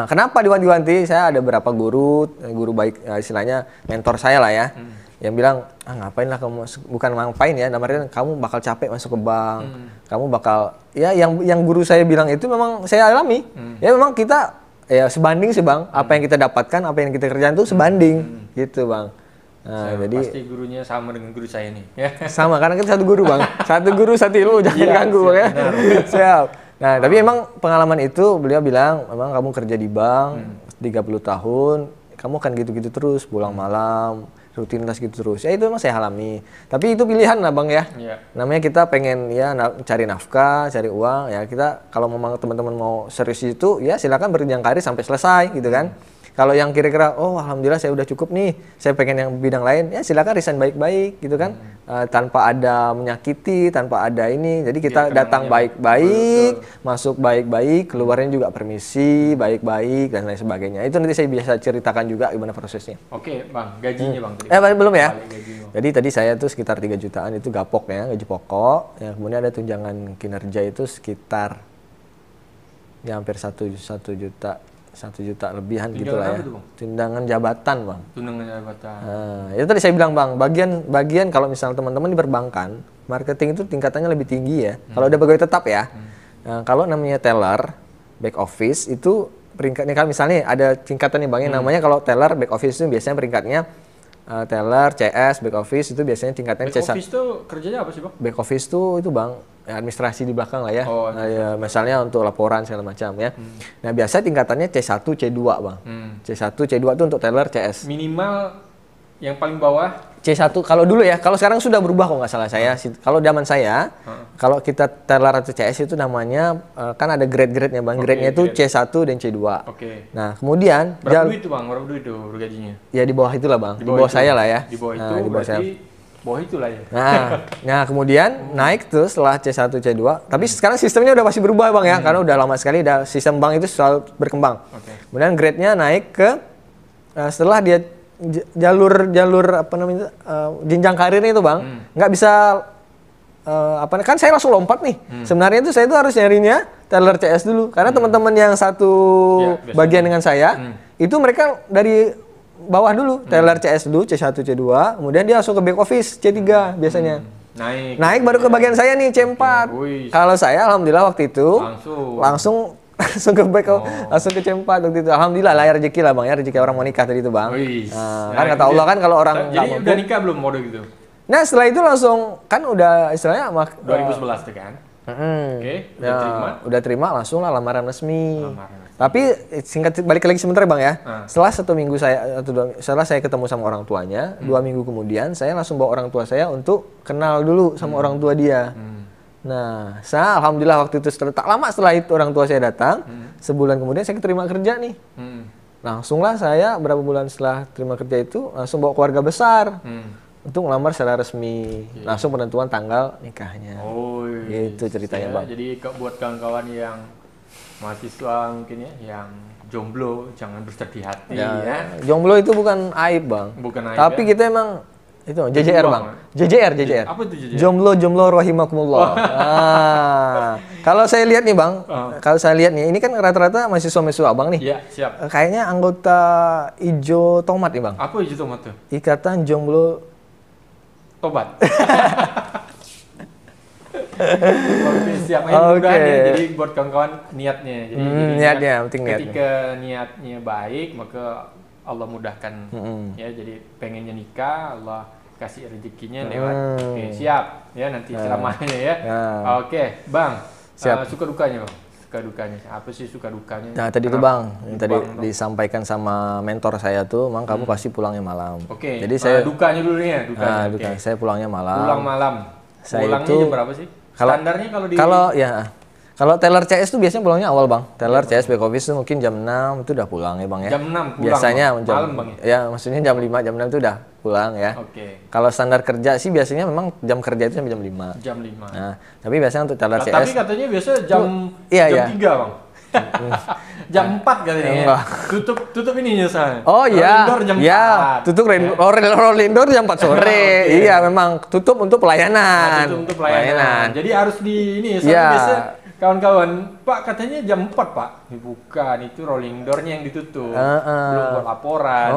Kenapa diwanti-wanti? Saya ada beberapa guru baik istilahnya mentor saya lah ya. Yang bilang, ngapain lah kamu, bukan ngapain ya, namanya kamu bakal capek masuk ke bank, kamu bakal, ya yang guru saya bilang itu memang saya alami, ya memang kita, ya sebanding sih Bang, apa yang kita dapatkan, apa yang kita kerjakan itu sebanding, gitu Bang. Nah, jadi pasti gurunya sama dengan guru saya nih, ya. Sama, karena kita satu guru Bang, satu guru satu ilmu, jangan ganggu Bang ya. Siap. Nah, tapi emang pengalaman itu beliau bilang, memang kamu kerja di bank 30 tahun, kamu akan gitu-gitu terus, pulang malam, rutinitas gitu terus. Ya itu memang saya alami. Tapi itu pilihan lah Bang ya. Namanya kita pengen ya cari nafkah, cari uang ya. Kita kalau memang teman-teman mau serius itu ya silakan berjenjang karir sampai selesai gitu kan. Kalau yang kira-kira alhamdulillah saya udah cukup nih, saya pengen yang bidang lain, ya silakan resign baik-baik gitu kan. Tanpa ada menyakiti, tanpa ada ini. Jadi kita datang baik-baik, masuk baik-baik, keluarnya juga permisi baik-baik dan lain sebagainya. Itu nanti saya bisa ceritakan juga gimana prosesnya. Oke Bang, gajinya Bang. Belum ya? Jadi tadi saya tuh sekitar 3 jutaan itu gapok ya, gaji pokok. Ya, kemudian ada tunjangan kinerja itu sekitar ya hampir 1 juta lebihan gitu lah ya. Tunjangan jabatan Bang. Tunjangan jabatan. Itu tadi saya bilang Bang, bagian kalau misalnya teman-teman di perbankan, marketing itu tingkatannya lebih tinggi ya. Kalau udah pegawai tetap ya. Kalau namanya teller, back office itu peringkatnya, kalau misalnya ada tingkatannya Bang, namanya kalau teller, back office itu biasanya peringkatnya teller, CS, back office itu biasanya tingkatnya C1. Back office itu kerjanya apa sih Bang? Back office itu Bang, administrasi di belakang lah ya. Ya, misalnya untuk laporan segala macam ya. Nah, biasa tingkatannya C1, C2 Bang. C1, C2 itu untuk teller, CS. Minimal yang paling bawah C1 kalau dulu ya, kalau sekarang sudah berubah kok nggak salah saya. Kalau zaman saya, kalau kita teller atau CS itu namanya kan ada grade-grade-nya Bang. Grade-nya itu C1 dan C2. Nah, kemudian berapa duit itu Bang? Berapa duit itu gajinya? Ya di bawah itulah Bang. Di bawah saya lah ya. Di bawah itu di bawah saya. Bawah itulah ya. Nah, kemudian naik tuh setelah C1, C2. Tapi sekarang sistemnya udah pasti berubah Bang ya, karena udah lama sekali sistem bank itu selalu berkembang. Kemudian grade-nya naik ke setelah dia jalur apa namanya jenjang karirnya itu Bang, nggak bisa kan saya langsung lompat nih. Sebenarnya itu saya itu harus nyarinya teller CS dulu, karena teman-teman yang satu bagian dengan saya itu mereka dari bawah dulu, teller CS dulu, C1, C2, kemudian dia langsung ke back office, C3 biasanya. Naik baru ke bagian saya nih, C4. Kalau saya alhamdulillah waktu itu langsung ke back, langsung ke C4 waktu itu. Alhamdulillah lah ya, rezeki lah Bang ya, rezeki orang mau nikah tadi itu Bang. Kan kata Allah kan kalau orang jadi udah nikah belum mode gitu? Nah setelah itu langsung kan udah istilahnya 2011 tuh kan? Udah terima langsung lah lamaran resmi. Tapi singkat balik lagi sebentar Bang ya. Setelah saya ketemu sama orang tuanya, 2 minggu kemudian saya langsung bawa orang tua saya untuk kenal dulu sama orang tua dia. Nah, alhamdulillah waktu itu tak lama setelah itu orang tua saya datang, sebulan kemudian saya keterima kerja nih. langsunglah saya berapa bulan setelah terima kerja itu langsung bawa keluarga besar untuk ngelamar secara resmi. Langsung penentuan tanggal nikahnya. Oh, gitu ceritanya Bang. Jadi buat kawan-kawan yang mahasiswa mungkin ya, yang jomblo jangan bersedih hati ya. Jomblo itu bukan aib Bang. Bukan aib. Tapi kita emang itu JJR Bang. JJR. Apa itu JJR? Jomblo rahimakumullah. Kalau saya lihat nih Bang, kalau saya lihat nih, ini kan rata-rata mahasiswa Abang nih. Iya, siap. Kayaknya anggota Ijo Tomat nih Bang. Apa Ijo Tomat tuh? Ikatan Jomblo Tobat. Oke, siap. Mudah-mudahan jadi buat kawan-kawan niatnya. Jadi niatnya, penting niatnya. Ketika niatnya baik, maka Allah mudahkan. Ya, jadi pengennya nikah, Allah kasih rezekinya lewat. Oke, siap. Ya, nanti ceramahnya ya. Oke, Bang. Siap. Suka dukanya, Bang. Suka dukanya. Apa sih suka dukanya? Nah, tadi itu Bang, yang tadi disampaikan sama mentor saya tuh, Bang, kamu pasti pulangnya malam. Oke. Jadi saya dukanya dulu nih ya, dukanya. Dukanya. Saya pulangnya malam. Pulang malam. Pulangnya jam berapa sih? Standarnya kalau teller CS tuh biasanya pulangnya awal Bang. Teller CS back office tuh mungkin jam 6 itu udah pulang ya Bang ya. Jam 6 pulang. Biasanya jam malam Bang ya. Maksudnya jam 5 jam 6 itu udah pulang ya. Oke. Kalau standar kerja sih biasanya memang jam kerja itu sampai jam 5. Jam 5. Nah, tapi biasanya untuk teller CS. Tapi katanya biasa jam 3 Bang. Jam 4 katanya. Tutup ininya saya. Oh iya. Roll jam 4. Tutup roll indoor jam 4 sore. Iya, memang tutup untuk pelayanan. Tutup untuk pelayanan. Jadi harus di ini biasa kawan-kawan, Pak katanya jam 4 Pak. Bukan, itu rolling door-nya yang ditutup. Belum buat laporan.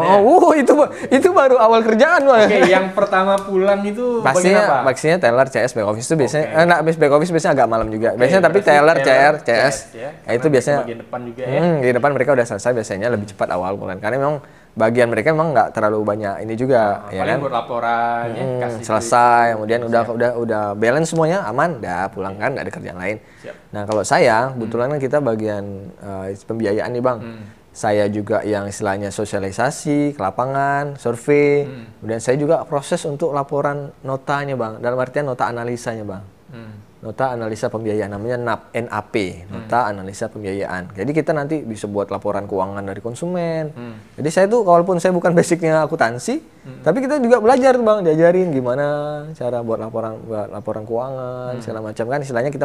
Itu baru awal kerjaan Bang. Oke, yang pertama pulang itu pastinya teller CS back office itu biasanya back office biasanya agak malam juga. Biasanya tapi teller CS itu biasanya bagian depan juga ya. Di depan mereka udah selesai biasanya lebih cepat awal bulan. Karena memang bagian mereka memang nggak terlalu banyak ini juga ya kan. Buat laporan kasih selesai kemudian udah balance semuanya aman, udah pulang kan nggak ada kerjaan lain. Siap. Nah, kalau saya kebetulan kan kita bagian pembiayaan nih Bang. Saya juga yang istilahnya sosialisasi ke lapangan, survei. Kemudian saya juga proses untuk laporan notanya Bang. Dalam artian nota analisanya Bang. Nota analisa pembiayaan namanya NAP, nota analisa pembiayaan. Jadi kita nanti bisa buat laporan keuangan dari konsumen. Jadi saya tuh walaupun saya bukan basicnya akuntansi, tapi kita juga belajar tuh Bang, diajarin gimana cara buat laporan keuangan segala macam kan. Istilahnya kita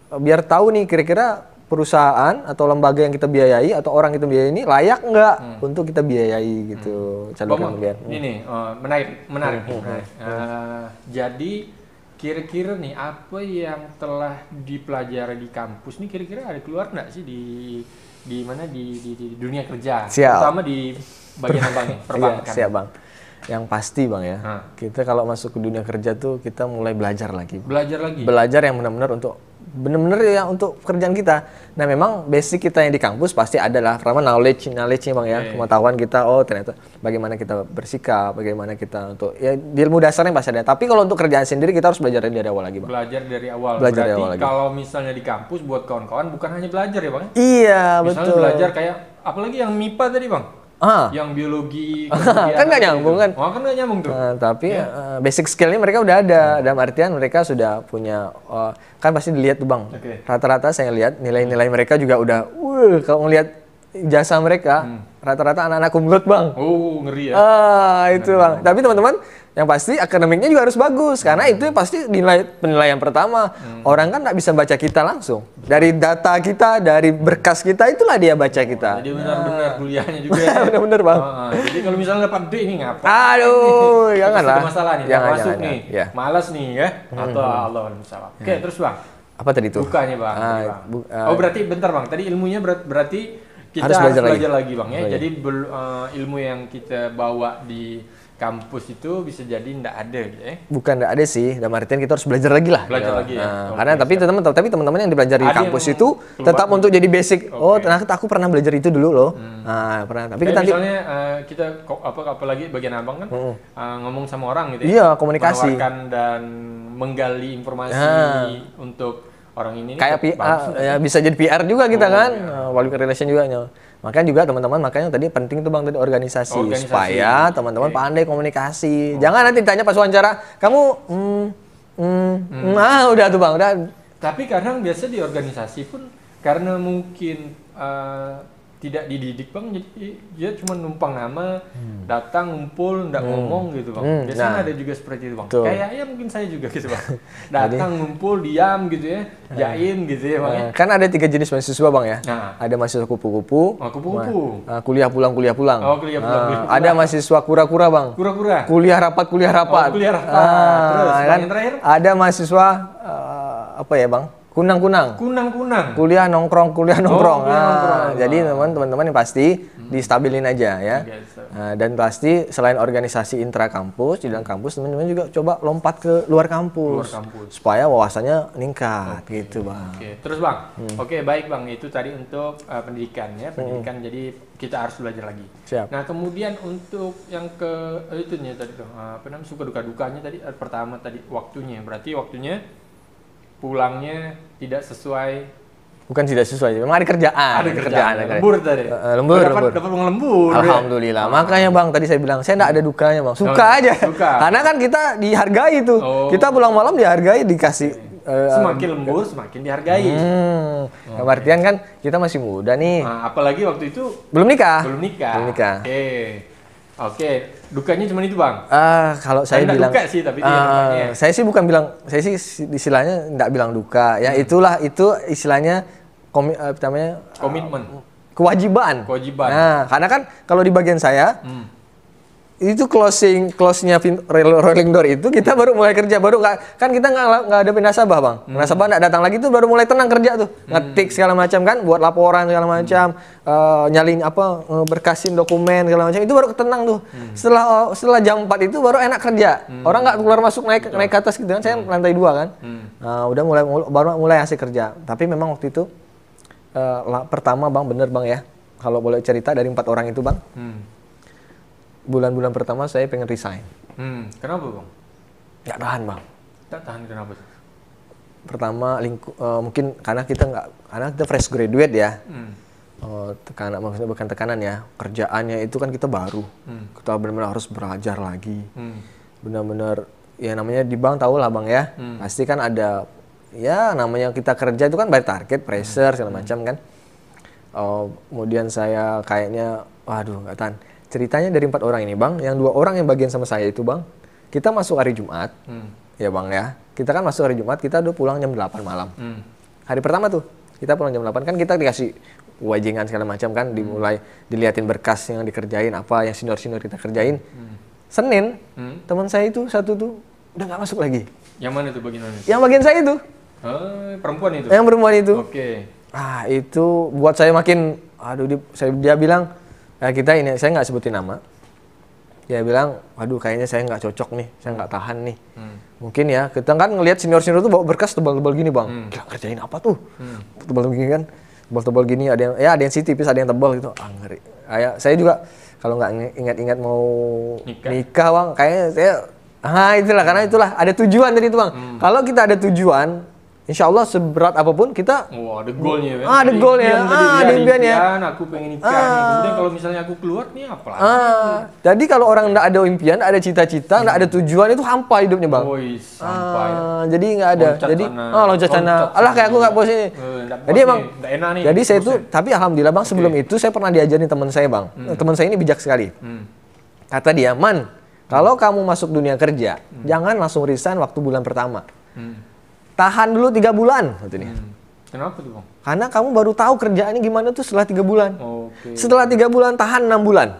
biar tahu nih kira-kira perusahaan atau lembaga yang kita biayai atau orang kita biayai ini layak nggak untuk kita biayai gitu. Ini menarik. Jadi kira-kira nih apa yang telah dipelajari di kampus nih kira-kira ada keluar nggak sih di dunia kerja? Terutama di bagian perbankan. Siap Bang. Yang pasti Bang ya, kita kalau masuk ke dunia kerja tuh kita mulai belajar lagi. Belajar yang benar-benar untuk pekerjaan kita. Nah, memang basic kita yang di kampus pasti adalah pertama knowledge-nya Bang ya, pengetahuan kita, ternyata bagaimana kita bersikap, bagaimana kita untuk ya di ilmu dasarnya pasti ada. Tapi kalau untuk kerjaan sendiri kita harus belajar dari awal lagi Bang. Belajar dari awal. Berarti kalau misalnya di kampus buat kawan-kawan bukan hanya belajar ya Bang? Iya, misalnya betul. Belajar kayak apalagi yang MIPA tadi Bang. Yang biologi kan nggak nyambung kan? Kan nggak nyambung tuh. Tapi basic skillnya mereka udah ada. Dalam artian mereka sudah punya kan pasti dilihat tuh Bang. Rata-rata saya lihat nilai-nilai mereka juga udah. Kalau ngelihat jasa mereka rata-rata anak-anak kumlot Bang. Oh ngeri ya. Itu Bang. Tapi teman-teman yang pasti akademiknya juga harus bagus karena itu pasti penilaian pertama. Orang kan nggak bisa baca kita langsung dari data kita, dari berkas kita itulah dia baca kita. Jadi benar-benar kuliahnya juga. Ya. Benar-benar Bang. Jadi kalau misalnya dapat D ini ngapa? Aduh, janganlah. Ada masalah nih, masuk nih, malas nih ya, atau Allah salah. Oke, terus Bang. Apa tadi tuh? Bukanya Bang. Berarti bentar Bang. Tadi ilmunya berarti kita harus belajar lagi Bang ya. Jadi ilmu yang kita bawa di kampus itu bisa jadi nggak ada gitu ya? Bukan nggak ada sih, dalam artian kita harus belajar lagi lah. Belajar lagi ya? Karena tapi teman-teman yang dipelajari di kampus itu tetap untuk jadi basic. Ternyata aku pernah belajar itu dulu loh. Pernah. Tapi kita misalnya kita apalagi bagian abang kan ngomong sama orang gitu ya? Iya, komunikasi. Menawarkan dan menggali informasi untuk orang ini. Kayak PR, ya bisa jadi PR juga kita kan, public relation juga. Makanya juga teman-teman, makanya tadi penting tuh Bang tadi organisasi. Supaya teman-teman pandai komunikasi. Jangan nanti ditanya pas wawancara, kamu udah tuh Bang, udah. Tapi kadang biasa di organisasi pun karena mungkin tidak dididik bang, jadi dia cuma numpang nama, datang ngumpul, nggak ngomong gitu bang. Biasanya ada juga seperti itu bang. Kayaknya mungkin saya juga gitu bang. Datang ngumpul, diam gitu ya, jaim gitu ya bang. Kan ada 3 jenis mahasiswa bang ya. Ada mahasiswa kupu-kupu. Kuliah pulang. Kuliah pulang. Ada mahasiswa kura-kura bang. Kuliah rapat. Terus kan yang terakhir? Ada mahasiswa apa ya bang? Kunang. Kuliah nongkrong. Jadi teman-teman yang pasti distabilin aja ya. Dan pasti selain organisasi intra kampus, di dalam kampus teman-teman juga coba lompat ke luar kampus. Supaya wawasannya meningkat gitu bang. Terus bang, baik bang, itu tadi untuk pendidikan ya, jadi kita harus belajar lagi. Siap. Nah kemudian untuk yang ke itunya tadi tuh, suka duka dukanya tadi, pertama tadi waktunya, berarti waktunya pulangnya tidak sesuai. Bukan tidak sesuai, memang ada kerjaan. Lembur tadi. Lembur. Dapat uang lembur. Alhamdulillah. Makanya bang, tadi saya bilang saya enggak ada dukanya bang. Suka aja. Karena kan kita dihargai tuh. Kita pulang malam dihargai, dikasih. Semakin lembur semakin dihargai. Artian kan kita masih muda nih. Apalagi waktu itu belum nikah. Oke, dukanya cuma itu bang. Kalau saya bilang duka sih, tapi dukanya. Saya sih bukan bilang, saya sih istilahnya enggak bilang duka. Ya itu istilahnya komitmen. Kewajiban. Nah, karena kan kalau di bagian saya itu close-nya rolling door itu kita baru mulai kerja, baru kan kita nggak ada nasabah bang. Nasabah nggak datang lagi tuh baru mulai tenang kerja tuh, ngetik segala macam kan, buat laporan segala macam, nyalin berkasin dokumen segala macam, itu baru tenang tuh. Setelah jam 4 itu baru enak kerja. Orang nggak keluar masuk naik ke atas gitu kan, saya lantai 2 kan. Udah baru mulai asik kerja. Tapi memang waktu itu pertama bang, bener bang ya, kalau boleh cerita dari 4 orang itu bang. Bulan-bulan pertama saya pengen resign. Kenapa bang? Nggak tahan bang. Nggak tahan kenapa? Pertama mungkin karena kita fresh graduate ya. Maksudnya bukan tekanan ya. Kerjaannya itu kan kita baru. Kita benar-benar harus belajar lagi. Benar-benar ya namanya di bank tahu lah bang ya. Pasti kan ada ya namanya kita kerja itu kan by target, pressure segala macam kan. Kemudian saya kayaknya waduh nggak tahan. Ceritanya dari 4 orang ini bang, yang 2 orang yang bagian sama saya itu bang, kita masuk hari Jumat, ya bang ya, kita kan masuk hari Jumat, kita udah pulang jam 8 malam. Hari pertama tuh, kita pulang jam 8, kan kita dikasih wajangan segala macam kan, dimulai diliatin berkas yang dikerjain, apa yang senior-senior kita kerjain. Senin, teman saya itu satu tuh, udah nggak masuk lagi. Yang mana tuh bagian mana? Yang bagian saya itu. Perempuan itu? Yang perempuan itu. Oke. Itu buat saya makin, dia bilang, kita ini, saya nggak sebutin nama. Dia bilang, waduh kayaknya saya nggak cocok nih, saya nggak tahan nih. Mungkin ya, kita kan ngelihat senior-senior tuh bawa berkas tebal-tebal gini bang. Gila, kerjain apa tuh? Tebal gini kan, tebal-tebal gini, ada yang sih tipis, ada yang tebal gitu. Ngeri. Saya juga kalau nggak ingat-ingat mau nikah bang, kayaknya saya, itulah, karena itulah ada tujuan dari itu bang. Kalau kita ada tujuan, insya Allah seberat apapun kita ada goalnya ya. Ada goalnya. Ada impiannya. Aku pengen nikah nih. Kemudian kalau misalnya aku keluar nih apa lagi? Jadi kalau orang nggak ada impian, nggak ada cita-cita, nggak ada tujuan, itu hampa hidupnya bang. Hampa. Jadi nggak ada. Jadi loncat sana. Alah kayak aku nggak bos ini. Jadi emang. Jadi saya itu, tapi alhamdulillah bang, sebelum itu saya pernah diajarin teman saya bang. Teman saya ini bijak sekali. Kata dia, Man, kalau kamu masuk dunia kerja, jangan langsung resign waktu bulan pertama. Tahan dulu 3 bulan katanya. Kenapa tuh bang? Karena kamu baru tahu kerjaannya gimana tuh setelah 3 bulan. Setelah 3 bulan tahan 6 bulan.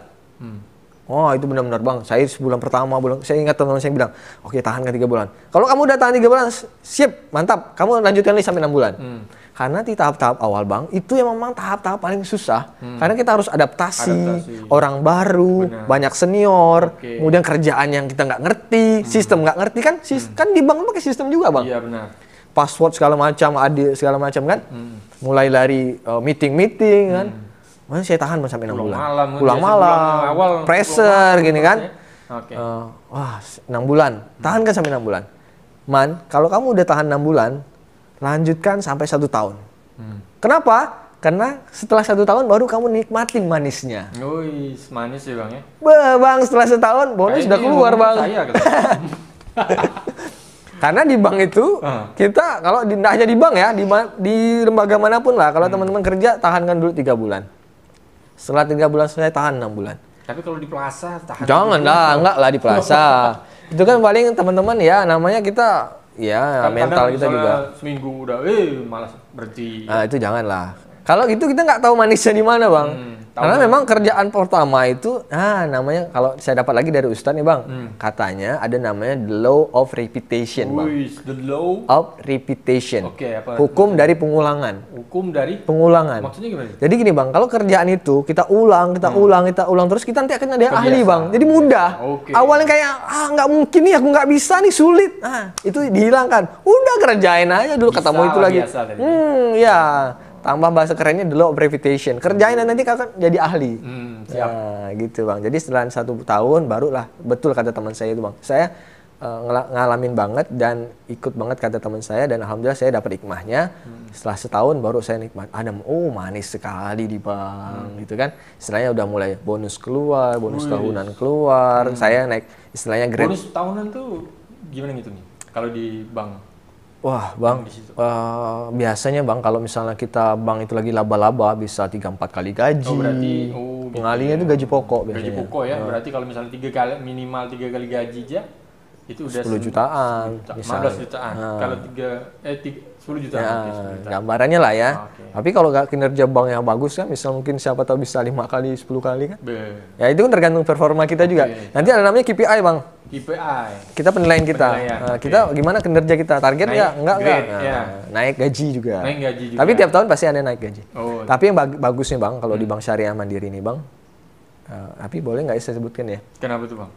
Itu benar-benar bang. Saya sebulan pertama, saya ingat teman-teman saya bilang, oke tahan kan 3 bulan. Kalau kamu udah tahan 3 bulan, sip, mantap. Kamu lanjutkan lagi sampai 6 bulan. Karena di tahap-tahap awal bang, itu yang memang tahap-tahap paling susah. Karena kita harus adaptasi. Orang baru, banyak senior, kemudian kerjaan yang kita nggak ngerti, sistem nggak ngerti kan? Kan di bank pakai sistem juga bang. Iya benar. Password segala macam kan. Mulai dari meeting kan. Mana saya tahan sampai 6 bulan. Pulang malam, pressure gini kan. 6 bulan. Tahan kan sampai 6 bulan. Man, kalau kamu udah tahan 6 bulan, lanjutkan sampai 1 tahun. Kenapa? Karena setelah 1 tahun baru kamu nikmatin manisnya. Manis ya bang ya? Bang, setelah 1 tahun bonus sudah keluar bang. Karena di bank itu kita kalau tidak hanya di bank ya, di lembaga manapun lah, kalau teman-teman kerja tahankan dulu 3 bulan. Setelah 3 bulan saya tahan 6 bulan. Tapi kalau di plaza tahan. Jangan lah, enggak lah di plaza. Itu kan paling teman-teman ya, namanya kita ya mental kita juga. Seminggu udah, malas berhenti. Nah itu jangan lah. Kalau gitu kita nggak tahu manisnya di mana bang. Karena memang kerjaan pertama itu, namanya kalau saya dapat lagi dari Ustadz nih bang, katanya ada namanya the law of repetition bang. The law of repetition. Apa? Hukum dari pengulangan. Hukum dari pengulangan. Maksudnya gimana? Jadi gini bang, kalau kerjaan itu kita ulang terus kita nanti akan ada ahli bang. Jadi mudah. Awalnya kayak nggak mungkin nih, aku nggak bisa nih, sulit. Itu dihilangkan. Udah kerjain aja dulu, ketemu itu lagi. Ya. Tambah bahasa kerennya the law of repetition. Kerjain dan nanti kakak jadi ahli. Siap. Nah, gitu bang. Jadi setelah 1 tahun barulah betul kata teman saya itu bang. Saya ngalamin banget dan ikut banget kata teman saya dan alhamdulillah saya dapat hikmahnya. Setelah setahun baru saya nikmat. Manis sekali di bank, gitu kan. Istilahnya udah mulai bonus keluar, bonus tahunan keluar. Saya naik istilahnya grade. Bonus tahunan tuh gimana gitu nih? Kalau di bank? Wah bang, biasanya bang kalau misalnya kita bank itu lagi laba-laba bisa 3-4 kali gaji. Berarti pengalinya itu gaji pokok biasanya. Gaji pokok ya, berarti kalau misalnya minimal 3 kali gaji aja itu udah 10 jutaan. 15 jutaan. Kalau 10 jutaan. Gambarannya lah ya. Tapi kalau kinerja bank yang bagus kan, misal mungkin siapa tahu bisa 5 kali, 10 kali kan. Ya itu kan tergantung performa kita juga. Nanti ada namanya KPI bang. KPI. Kita penilaian kita. Kita gimana kinerja kita? Target nggak? Enggak. Naik gaji juga. Tapi tiap tahun pasti ada naik gaji. Tapi yang bagusnya bang, kalau di Bank Syariah Mandiri ini bang, tapi boleh nggak saya sebutkan ya? Kenapa tuh bang?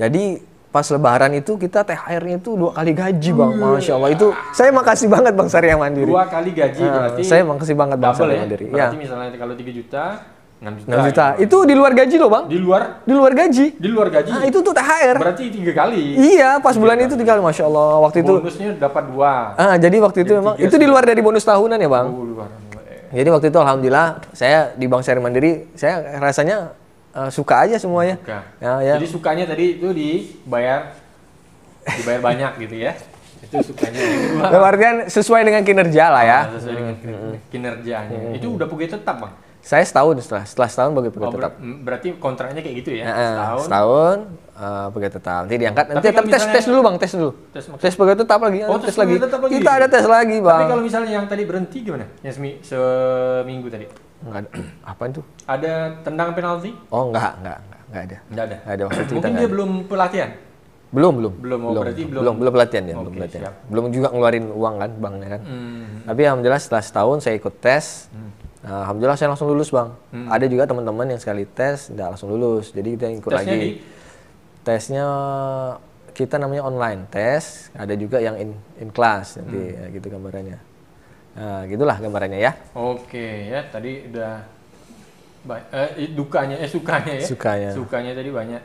Jadi pas Lebaran itu kita THR-nya itu 2 kali gaji bang, masya Allah itu saya makasih banget Bank Syariah Mandiri. 2 kali gaji berarti. Saya makasih banget Bank Syariah Mandiri. Berarti misalnya kalau 3 juta. 6 juta. Itu di luar gaji loh bang. Di luar gaji. Di luar gaji. Nah, itu tuh THR. Berarti 3 kali. Iya, pas bulan itu 3 kali, masya Allah. Waktu itu. Bonusnya dapat 2. Jadi waktu itu memang itu di luar dari bonus tahunan ya bang. Jadi waktu itu alhamdulillah saya di Bank Syariah Mandiri, saya rasanya suka aja semuanya. Suka. Jadi sukanya tadi itu dibayar banyak gitu ya. Itu sukanya. Artian sesuai dengan kinerja lah ya. Sesuai dengan kinerjanya. Itu udah pegawai tetap bang. Saya setahun setelah setahun pegawai tetap. Berarti kontraknya kayak gitu ya? Setahun pegawai tetap. Nanti diangkat. Nanti tes dulu bang, tes dulu. Tes pegawai tetap lagi. Tes lagi. Kita ada tes lagi bang. Tapi kalau misalnya yang tadi berhenti gimana? Yang seminggu tadi? Enggak ada. Apa itu? Ada tendangan penalti? Oh enggak ada. Enggak ada. Ada waktu itu. Mungkin dia belum pelatihan. Belum. Berarti belum pelatihan ya, belum pelatihan. Belum juga ngeluarin uang kan banknya kan. Tapi alhamdulillah setelah setahun saya ikut tes. Alhamdulillah saya langsung lulus bang. Ada juga teman-teman yang sekali tes tidak langsung lulus. Jadi kita ikut lagi. Tesnya kita namanya online tes. Ada juga yang in class nanti ya, gitu gambarannya. Nah, gitulah gambarannya ya. Oke ya, tadi udah sukanya ya. Sukanya tadi banyak.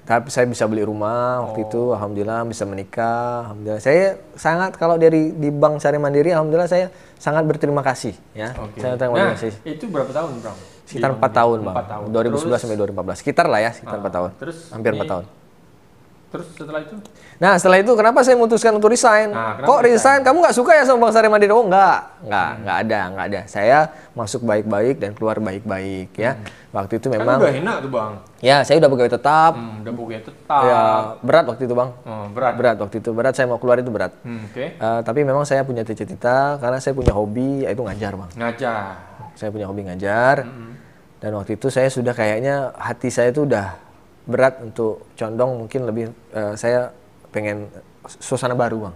Tapi saya bisa beli rumah waktu itu, alhamdulillah bisa menikah, alhamdulillah. Saya sangat kalau di Bank Syariah Mandiri, alhamdulillah saya sangat berterima kasih ya. Saya terima kasih. Itu berapa tahun, Bang? Sekitar 4 tahun, Bang. 2011 sampai 2014. Sekitar lah ya, sekitar 4 tahun. Terus hampir 4 tahun. Terus setelah itu? Nah, setelah itu kenapa saya memutuskan untuk resign? Kok resign? Kamu nggak suka ya sama Bank Syariah Mandiri? Oh, nggak ada. Saya masuk baik-baik dan keluar baik-baik ya. Waktu itu memang. Kan udah enak tuh, Bang. Ya, saya udah pegawai tetap. Udah pegawai tetap. Ya, berat waktu itu, Bang. Berat waktu itu. Berat, saya mau keluar itu berat. Tapi memang saya punya cita-cita karena saya punya hobi yaitu ngajar, Bang. Ngajar. Saya punya hobi ngajar. Dan waktu itu saya sudah kayaknya hati saya itu udah berat untuk condong mungkin lebih saya pengen suasana baru bang,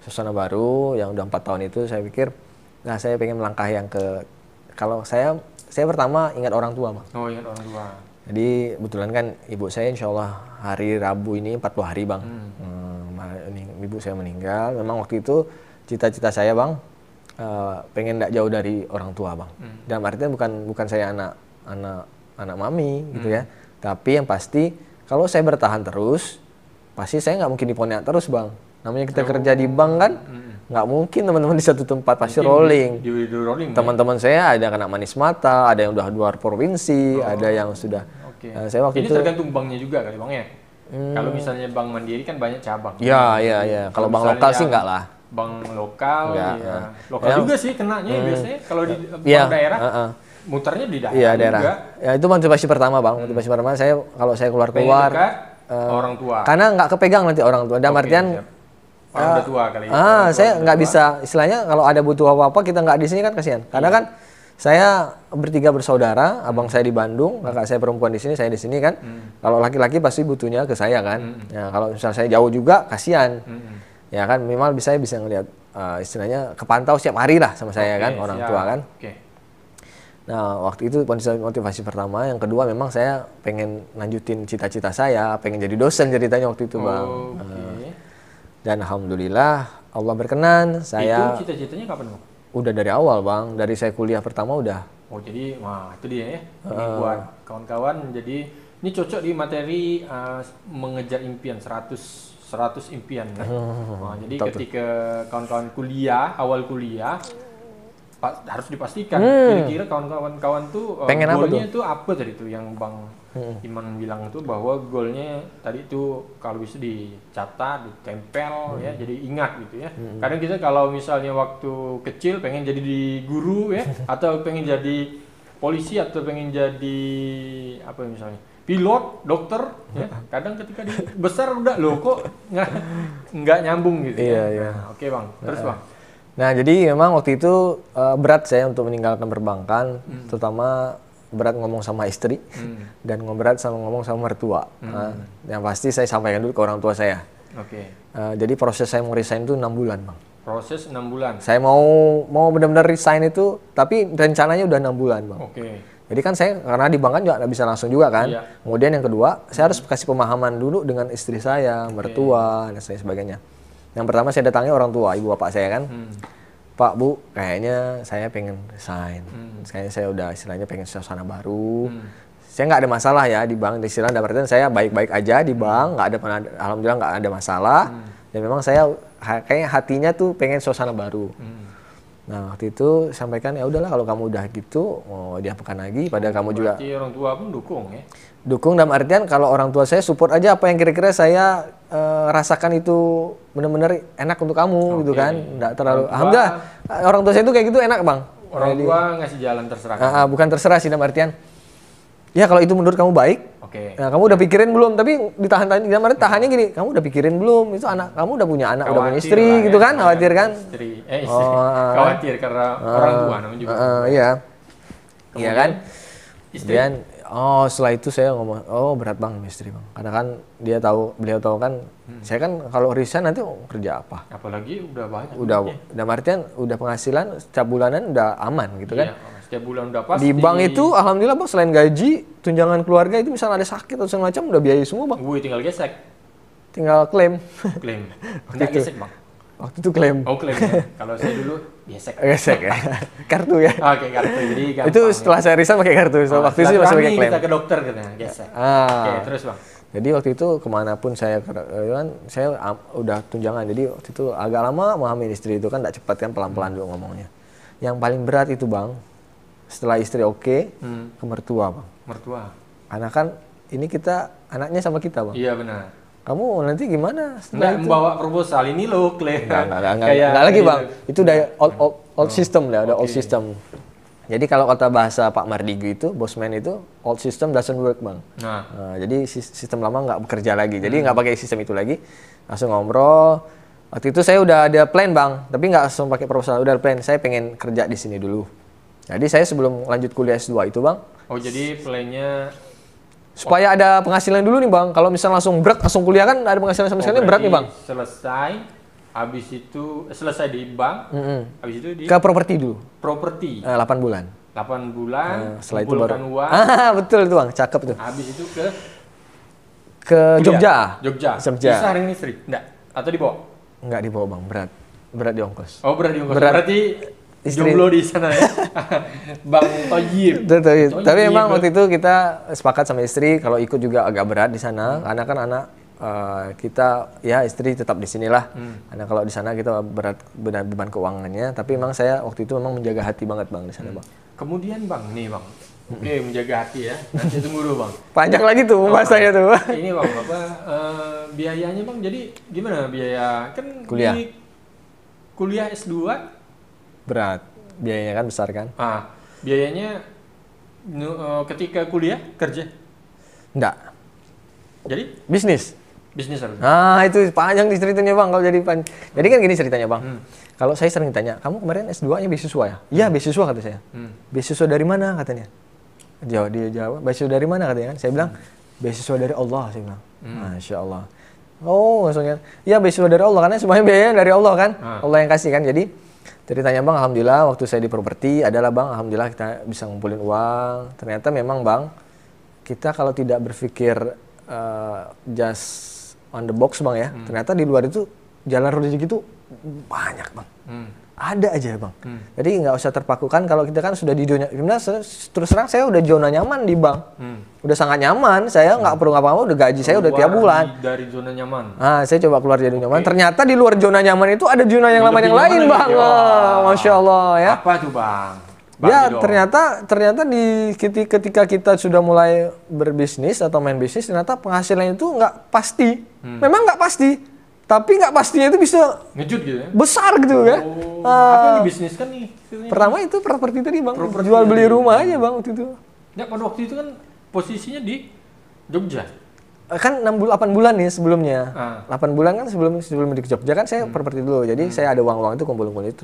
suasana baru yang udah 4 tahun itu saya pikir, nah saya pengen melangkah yang kalau saya pertama ingat orang tua bang. Oh ingat orang tua. Jadi kebetulan kan ibu saya insya Allah hari Rabu ini 40 hari bang, ibu saya meninggal. Memang waktu itu cita-cita saya bang pengen tidak jauh dari orang tua bang. Dalam artinya bukan saya anak mami gitu ya. Tapi yang pasti kalau saya bertahan terus, pasti saya nggak mungkin di Pontianak terus bang. Namanya kita kerja di bank kan, nggak mungkin teman-teman di satu tempat, pasti rolling. Teman-teman saya ada kena manis mata, ada yang udah luar provinsi, ada yang sudah. Saya waktu ini itu tergantung banknya juga kali bang ya. Kalau misalnya Bank Mandiri kan banyak cabang. Iya. Kalau bank lokal sih enggak lah. Bank lokal, lokal juga sih kenanya biasanya kalau di bank daerah. Muternya di daerah juga. Ya itu motivasi pertama bang. Motivasi pertama kalau saya keluar orang tua. Karena nggak kepegang nanti orang tua. Dalam artian orang udah tua kali. Saya nggak bisa istilahnya kalau ada butuh apa-apa kita nggak di sini kan kasihan. Karena kan saya bertiga bersaudara, abang saya di Bandung, kakak saya perempuan di sini, saya di sini kan. Kalau laki-laki pasti butuhnya ke saya kan. Ya kalau misalnya saya jauh juga kasihan. Ya kan minimal saya bisa ngelihat istilahnya kepantau setiap hari lah sama saya kan orang tua kan. Nah, waktu itu motivasi pertama. Yang kedua memang saya pengen lanjutin cita-cita saya, pengen jadi dosen ceritanya waktu itu, Bang. Dan alhamdulillah Allah berkenan. Saya itu cita-citanya kapan, Bang? Udah dari awal, Bang. Dari saya kuliah pertama udah. Oh, jadi itu dia ya. Ini buat kawan-kawan, jadi ini cocok di materi mengejar impian 100 impian kan. Jadi ketika kawan-kawan awal kuliah harus dipastikan kira-kira kawan-kawan tuh goalnya itu apa tadi tuh yang Bang Iman bilang tuh bahwa goalnya tadi tuh kalau bisa dicatat, ditempel ya, jadi ingat gitu ya. Kadang kita kalau misalnya waktu kecil pengen jadi di guru ya, atau pengen jadi polisi atau pengen jadi apa misalnya pilot, dokter ya. Kadang ketika besar udah loh kok nggak nyambung gitu ya. Nah, oke Bang, terus Bang. Nah, jadi memang waktu itu berat saya untuk meninggalkan perbankan, terutama berat ngomong sama istri dan berat ngomong sama mertua. Yang pasti saya sampaikan dulu ke orang tua saya. Jadi proses saya mau resign itu 6 bulan, Bang. Proses 6 bulan? Saya mau benar-benar resign itu, tapi rencananya udah 6 bulan, Bang. Jadi kan saya, karena di bank kan juga nggak bisa langsung juga kan. Kemudian yang kedua, saya harus kasih pemahaman dulu dengan istri saya, mertua, dan sebagainya. Yang pertama saya datangi orang tua, ibu bapak saya kan. Pak, Bu, kayaknya saya pengen resign. Kayaknya saya udah istilahnya pengen suasana baru. Saya nggak ada masalah ya di bank. Istilahnya berarti saya baik-baik aja di bank, alhamdulillah nggak ada masalah. Dan memang saya kayaknya hatinya tuh pengen suasana baru. Nah, waktu itu sampaikan ya udahlah kalau kamu udah gitu mau diapakan lagi, padahal kamu juga. Berarti orang tua pun dukung ya? Dukung dalam artian kalau orang tua saya support aja apa yang kira-kira saya rasakan itu benar-benar enak untuk kamu gitu kan. Nggak terlalu. Alhamdulillah orang tua saya itu kayak gitu enak, Bang. Orang tua ngasih jalan terserah. Bukan terserah sih dalam artian. Ya kalau itu menurut kamu baik. Nah, kamu udah pikirin belum? Tapi ditahan-tahan, tahannya gini, kamu udah pikirin belum? Itu anak kamu udah punya anak, udah punya istri gitu kan? Khawatir kan? Khawatir karena orang tua namanya juga. Iya kan? Kemudian setelah itu saya ngomong, berat Bang istri Bang. Karena kan beliau tahu kan, saya kan kalau resign nanti kerja apa? Apalagi udah banyak. Udah artian udah penghasilan setiap bulanan udah aman gitu kan? Setiap bulan udah pasti. Di bank itu alhamdulillah Bang, selain gaji, tunjangan keluarga itu misalnya ada sakit atau segala macam udah biaya semua Bang. Tinggal gesek. Tinggal klaim. Enggak gesek Bang. Waktu itu klaim. Klaim ya. Kalau saya dulu gesek. Gesek ya. Kartu ya. Kartu. Jadi gampang. Itu setelah saya resign pakai kartu. Waktu itu masih pakai klaim. Kita ke dokter katanya gesek. Terus Bang. Jadi waktu itu kemanapun saya udah tunjangan. Jadi waktu itu agak lama memahami istri itu kan, tidak cepat kan, pelan-pelan dulu ngomongnya. Yang paling berat itu Bang, setelah istri ke mertua Bang. Mertua. Karena kan ini kita anaknya sama kita Bang. Iya benar. Kamu nanti gimana? Nggak membawa proposal ini loh, klaim. Nggak lagi Bang. Itu udah old system lah, udah old system. Jadi kalau kata bahasa Pak Mardigu itu, bosman itu, old system doesn't work Bang. Jadi sistem lama nggak bekerja lagi. Jadi nggak pakai sistem itu lagi. Langsung ngobrol. Waktu itu saya udah ada plan Bang, tapi nggak langsung pakai proposal. Udah plan, saya pengen kerja di sini dulu. Jadi saya sebelum lanjut kuliah S2 itu Bang. Jadi plannya supaya ada penghasilan dulu nih Bang. Kalau misalnya langsung kuliah kan ada penghasilan sama sekali berat nih Bang. Selesai di bank, habis itu ke properti dulu. Properti. 8 bulan. 8 bulan. Setelah itu baru uang. Betul itu Bang, cakep tuh. Habis itu ke Jogja. Bisa hari ini istri? Enggak. Atau dibawa? Enggak dibawa Bang, berat di ongkos. Berat di ongkos. Berarti istri jomblo di sana ya. Bang Toyib. Tapi memang waktu itu kita sepakat sama istri kalau ikut juga agak berat di sana karena kan anak kita ya istri tetap di sinilah. Karena kalau di sana kita beban keuangannya, tapi memang saya waktu itu memang menjaga hati banget Bang di sana Bang. Kemudian Bang, Oke, menjaga hati ya. Nanti tunggu dulu Bang. Panjang lagi tuh bahasanya tuh. Ini Bang, biayanya Bang, jadi gimana biaya? Kan kuliah. Kuliah S2 berat. Biayanya kan besar kan? Biayanya ketika kuliah kerja? Enggak. Jadi? Bisnis harus. Itu panjang di ceritanya Bang kalau jadi Jadi kan gini ceritanya Bang. Kalau saya sering tanya, kamu kemarin S2-nya beasiswa ya? Iya, beasiswa kata saya. Beasiswa dari mana katanya? Dia jawab, beasiswa dari mana katanya? Saya bilang, beasiswa dari Allah, saya bilang. Masya Allah. Oh, maksudnya, ya beasiswa dari Allah karena semuanya biayanya dari Allah kan? Allah yang kasih kan. Jadi ceritanya Bang, alhamdulillah waktu saya di properti adalah Bang, alhamdulillah kita bisa ngumpulin uang. Ternyata memang Bang, kita kalau tidak berpikir just on the box Bang ya, ternyata di luar itu jalan rezeki itu banyak Bang. Ada aja Bang. Jadi nggak usah terpakukan kalau kita kan sudah di zona. Terus terang saya udah zona nyaman di bank. Udah sangat nyaman. Saya nggak perlu ngapa-ngapa. Udah gaji saya udah tiap bulan. Dari zona nyaman. Saya coba keluar dari zona nyaman. Ternyata di luar zona nyaman itu ada zona yang lain Bang. Masya Allah ya. Apa tuh Bang? Ya ternyata ketika kita sudah mulai berbisnis atau main bisnis, ternyata penghasilannya itu nggak pasti. Memang nggak pasti. Tapi nggak pastinya itu bisa ngejut gitu ya? Besar gitu kan. Apa nih bisnis kan nih? Pertama itu properti tadi Bang, jual beli rumah aja Bang waktu itu. Ya pada waktu itu kan posisinya di Jogja. Kan 8 bulan nih sebelumnya. 8 bulan kan sebelum di Jogja kan saya properti dulu. Jadi saya ada uang-uang itu kumpul-kumpul itu.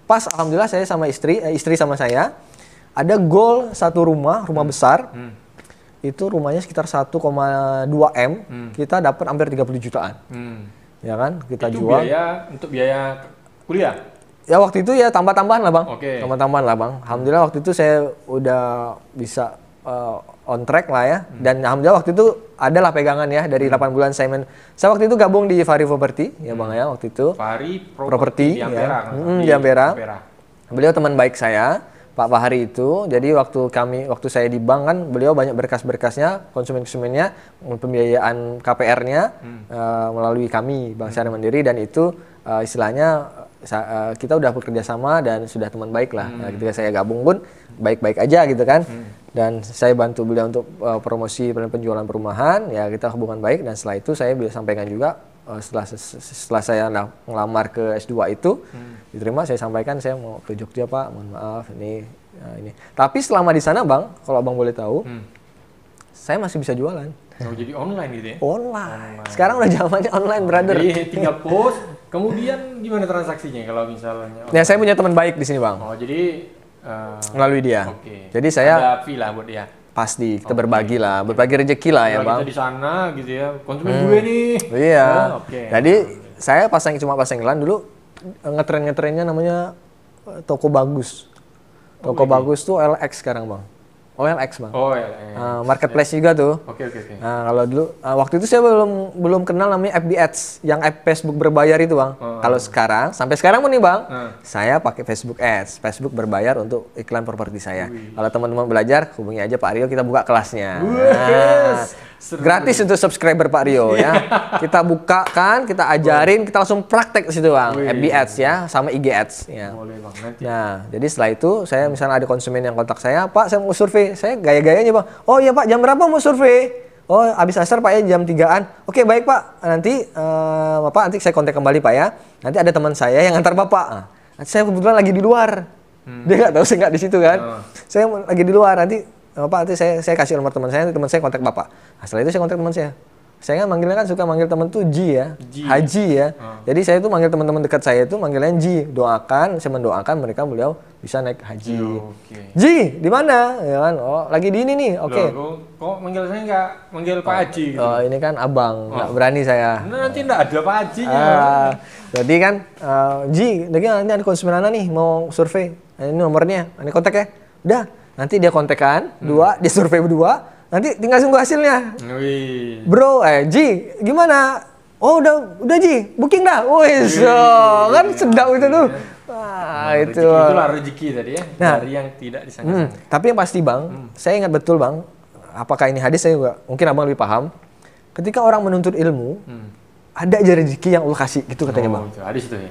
Pas alhamdulillah saya sama istri sama saya ada goal satu rumah besar. Itu rumahnya sekitar 1,2 M. Kita dapat hampir 30 jutaan. Ya kan, kita itu jual. Untuk biaya kuliah? Ya waktu itu ya tambah-tambahan lah Bang. Tambah-tambahan lah Bang. Alhamdulillah waktu itu saya udah bisa on track lah ya. Dan alhamdulillah waktu itu adalah pegangan ya dari 8 bulan saya waktu itu gabung di Fahri Property ya Bang ya waktu itu. Fahri Property di Ampera. Ya. Di Ampera. Beliau teman baik saya, Pak Fahri itu. Jadi waktu saya di bank kan beliau banyak berkas-berkasnya, konsumennya, pembiayaan KPR-nya melalui kami Bank Syariah Mandiri dan itu istilahnya kita udah bekerja sama dan sudah teman baik lah. Ketika saya gabung pun baik-baik aja gitu kan. Dan saya bantu beliau untuk promosi dan penjualan perumahan, ya kita hubungan baik dan setelah itu saya bisa sampaikan juga setelah saya ngelamar ke S2 itu diterima, saya sampaikan saya mau ke Jogja Pak, mohon maaf ini. Tapi selama di sana Bang, kalau Abang boleh tahu, saya masih bisa jualan. Jadi online gitu ya? Online. Sekarang udah zamannya online, brother. Jadi tinggal post, kemudian gimana transaksinya kalau misalnya? Ya saya punya teman baik di sini Bang. Jadi melalui dia. Jadi saya ada fee lah buat dia. Pasti kita berbagi rezeki lah ya Bang. Kita di sana gitu ya, konsumen gue nih. Iya. Jadi saya cuma pasang iklan dulu, ngetrennya namanya Toko Bagus. Toko Bagus tuh LX sekarang Bang. OLX Bang. Marketplace juga tuh. Oke. Nah, kalau dulu waktu itu saya belum kenal namanya FB Ads, yang app Facebook berbayar itu Bang. Kalau sekarang sampai sekarang pun nih Bang, saya pakai Facebook Ads, Facebook berbayar untuk iklan properti saya. Kalau teman-teman belajar, hubungi aja Pak Rio, kita buka kelasnya. Gratis untuk subscriber Pak Rio ya. Kita bukakan, kita ajarin, kita langsung praktek di situ Bang. FB Ads ya, sama IG Ads ya. Boleh Bang, nanti. Nah, jadi setelah itu saya misalnya ada konsumen yang kontak saya, Pak saya mau survei. Saya gaya-gayanya Bang. Oh iya Pak, jam berapa mau survei? Oh habis asar Pak ya, jam 3-an. Oke baik Pak, nanti Bapak nanti saya kontak kembali Pak ya. Nanti ada teman saya yang antar Bapak. Saya kebetulan lagi di luar. Dia nggak tahu saya nggak di situ kan. Saya lagi di luar, nanti Bapak nanti saya kasih nomor teman saya kontak Bapak. Nah, setelah itu saya kontak teman saya. Saya kan manggilnya kan suka manggil teman tuh Ji ya, Haji ya. Jadi saya tuh manggil teman-teman dekat saya itu manggilnya Ji. Saya mendoakan beliau bisa naik haji. Ji, di mana? Ya kan? Oh, lagi di ini nih. Oke. Kok manggil saya nggak manggil Pak Haji gitu? Oh, ini kan Abang, nggak berani saya. Nanti nggak ada Pak Hajinya. Jadi kan Ji, nanti ada konsumen Anda nih mau survei. Ini nomornya, ini kontak ya. Udah, nanti dia kontekan, dia survei berdua. Nanti tinggal tunggu hasilnya. Bro, Ji, gimana? Oh, udah Ji, booking dah. Wih, kan sedap itu tuh. Itulah rezeki tadi ya, dari yang tidak disangka. Tapi yang pasti Bang, saya ingat betul Bang, apakah ini hadis saya juga, mungkin Abang lebih paham. Ketika orang menuntut ilmu, ada aja rezeki yang Allah kasih, gitu katanya Bang. Hadis itu ya?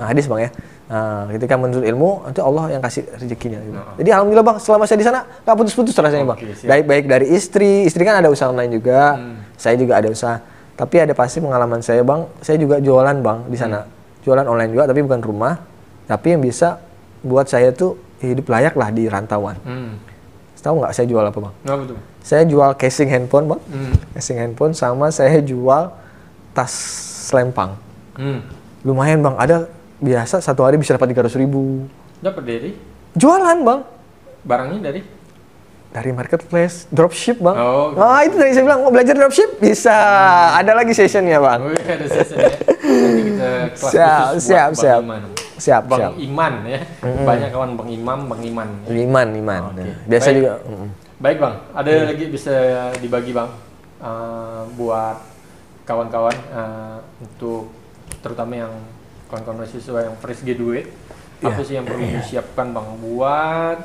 Hadis Bang ya. Nah, ketika menuntut ilmu, nanti Allah yang kasih rezekinya. Gitu. Jadi alhamdulillah bang, selama saya di sana nggak putus-putus rasanya bang. Baik dari istri kan ada usaha online juga, saya juga ada usaha. Tapi ada pasti pengalaman saya bang, saya juga jualan bang di sana, jualan online juga, tapi bukan rumah, tapi yang bisa buat saya tuh hidup layak lah di rantauan. Tahu nggak saya jual apa bang? Nggak betul. Saya jual casing handphone bang, casing handphone sama saya jual tas selempang. Lumayan bang, ada biasa satu hari bisa dapat 300.000. Dapat dari? Jualan bang. Barangnya dari? Dari marketplace, dropship bang. Oh, nah itu dari saya bilang, mau belajar dropship? Bisa. Ada lagi sessionnya bang. Oh iya, ada sessionnya. Nanti kita kelas siap. Bang Iman ya. Banyak kawan Bang Iman. Iman. Okay. Biasa baik. juga. Baik bang, ada lagi bisa dibagi bang buat kawan-kawan untuk terutama yang kawan-kawan mahasiswa yang fresh graduate, apa sih yang perlu disiapkan bang buat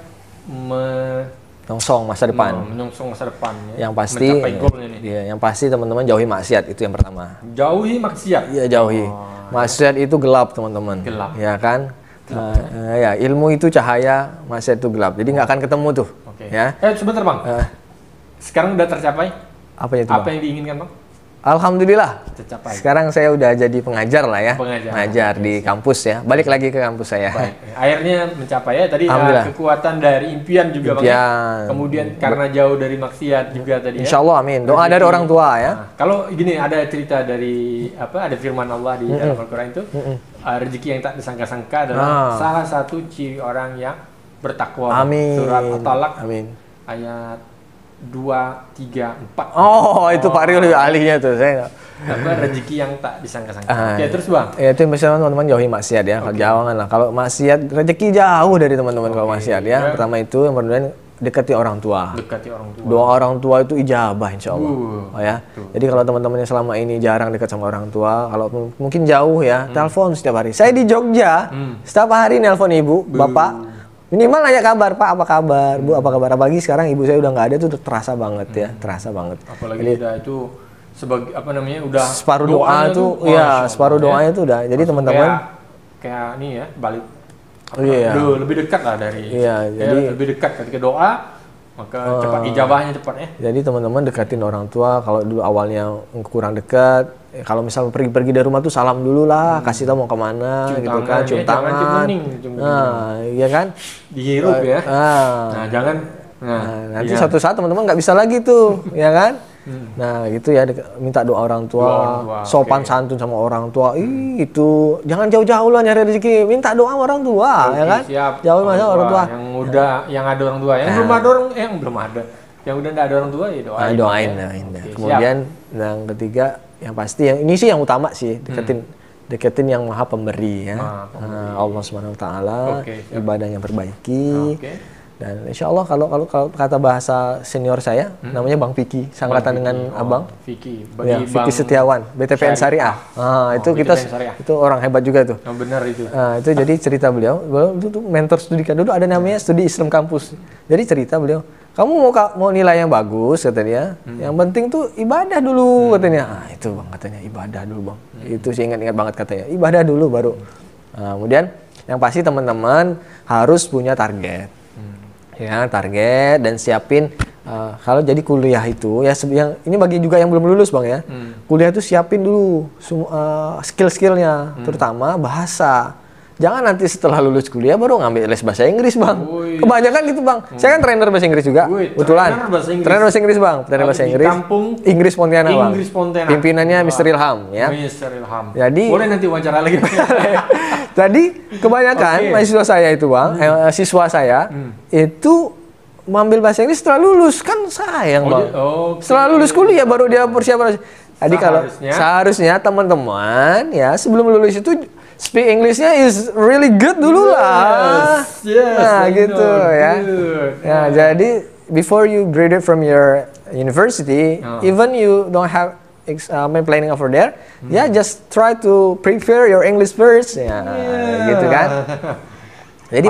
menyongsong masa depan? Menyongsong masa depan ya. Yang pasti, mencapai goalnya nih. Iya, yang pasti teman-teman jauhi maksiat, itu yang pertama. Jauhi maksiat? Iya, jauhi. Maksiat itu gelap teman-teman. Gelap. Ya kan? Ya, ilmu itu cahaya, maksiat itu gelap. Jadi nggak akan ketemu tuh. Oke. Ya. Sebentar bang. Sekarang udah tercapai? Apanya itu bang? Apa yang diinginkan bang? Alhamdulillah. Tercapai. Sekarang saya udah jadi pengajar lah ya. Pengajar di kampus ya. Balik lagi ke kampus saya. Baik. Akhirnya mencapai ya. Tadi kekuatan dari impian juga bang. Kemudian karena jauh dari maksiat juga tadi. Insya Allah amin. Doa dari orang tua ya. Kalau gini ada cerita dari ada firman Allah di dalam Al-Quran itu. Rezeki yang tak disangka-sangka adalah salah satu ciri orang yang bertakwa. Amin. Surat At-Talaq ayat 2, 3, 4. Oh, itu Pak Rio lebih ahlinya tuh. Saya rezeki yang tak disangka-sangka. Oke, terus bang. Ya itu misalnya teman-teman jauhi maksiat ya. Kalau jangan lah. Kalau maksiat rezeki jauh dari teman-teman kalau maksiat ya. Pertama itu yang kedua dekati orang tua. Doa orang tua itu ijabah insya Allah. Ya. Jadi kalau teman-teman yang selama ini jarang dekat sama orang tua, kalau mungkin jauh ya, telepon setiap hari. Saya di Jogja, setiap hari nelpon ibu, bapak. Minimal nanya kabar, Pak apa kabar, Bu apa kabar. Apalagi sekarang ibu saya udah nggak ada tuh terasa banget ya, terasa banget. Apalagi udah itu sebagai udah separuh doa tuh, ya separuh doanya tuh udah. Jadi teman-teman kayak ini ya balik. Lebih dekat lah dari. Iya, jadi lebih dekat ketika doa maka cepat ijabahnya cepat ya. Jadi teman-teman dekatin orang tua. Kalau dulu awalnya kurang dekat, kalau misalnya pergi dari rumah tuh salam dulu lah, kasih tahu mau kemana, gitu kan, cium tangan. Nah, iya kan? Dihirup ya. Nah, jangan. Nanti suatu saat teman-teman nggak bisa lagi tuh, ya kan? Nah, gitu ya, minta doa orang tua, sopan santun sama orang tua. Itu jangan jauh-jauh lah nyari rezeki, minta doa orang tua, ya kan? Siap. Jauh masa orang tua. Yang ada orang tua, yang belum ada, yang udah nggak ada orang tua ya doain. Doain. Kemudian yang ketiga, yang pasti yang ini sih yang utama sih, deketin yang maha pemberi ya. Allah Subhanahu Wa Taala, ibadah yang perbaiki. Dan insya Allah kalau kata bahasa senior saya namanya Bang Piki, sangkatan dengan Abang. Piki. Piki Setiawan, BTPN Syariah. Itu kita itu orang hebat juga tuh. Benar itu. Itu jadi cerita beliau itu mentor studi kan dulu ada namanya studi Islam kampus. Jadi cerita beliau, kamu mau nilai yang bagus katanya, yang penting tuh ibadah dulu katanya. Itu Bang katanya ibadah dulu Bang. Itu saya ingat banget katanya, ibadah dulu baru. Kemudian yang pasti teman-teman harus punya target. Ya, target dan siapin kalau jadi kuliah itu ya yang ini bagi juga yang belum lulus Bang ya. Kuliah itu siapin dulu skill-skillnya, terutama bahasa. Jangan nanti setelah lulus kuliah baru ngambil les bahasa Inggris Bang. Kebanyakan gitu Bang. Saya kan trainer bahasa Inggris juga. Kebetulan. Trainer bahasa Inggris Bang. Trainer bahasa Inggris. Inggris Pontianak Bang. Pimpinannya Mr. Ilham ya. Mr. Ilham. Jadi boleh nanti wawancara lagi. Jadi kebanyakan mahasiswa saya itu Bang, siswa saya itu mengambil bahasa Inggris setelah lulus, kan sayang Bang. Setelah lulus kuliah baru dia persiapan. Jadi kalau seharusnya teman-teman ya sebelum lulus itu speak Englishnya is really good dulu lah. Nah gitu ya. Ya jadi before you graduate from your university, even you don't have planning over there, ya just try to prepare your English first, ya gitu kan. Jadi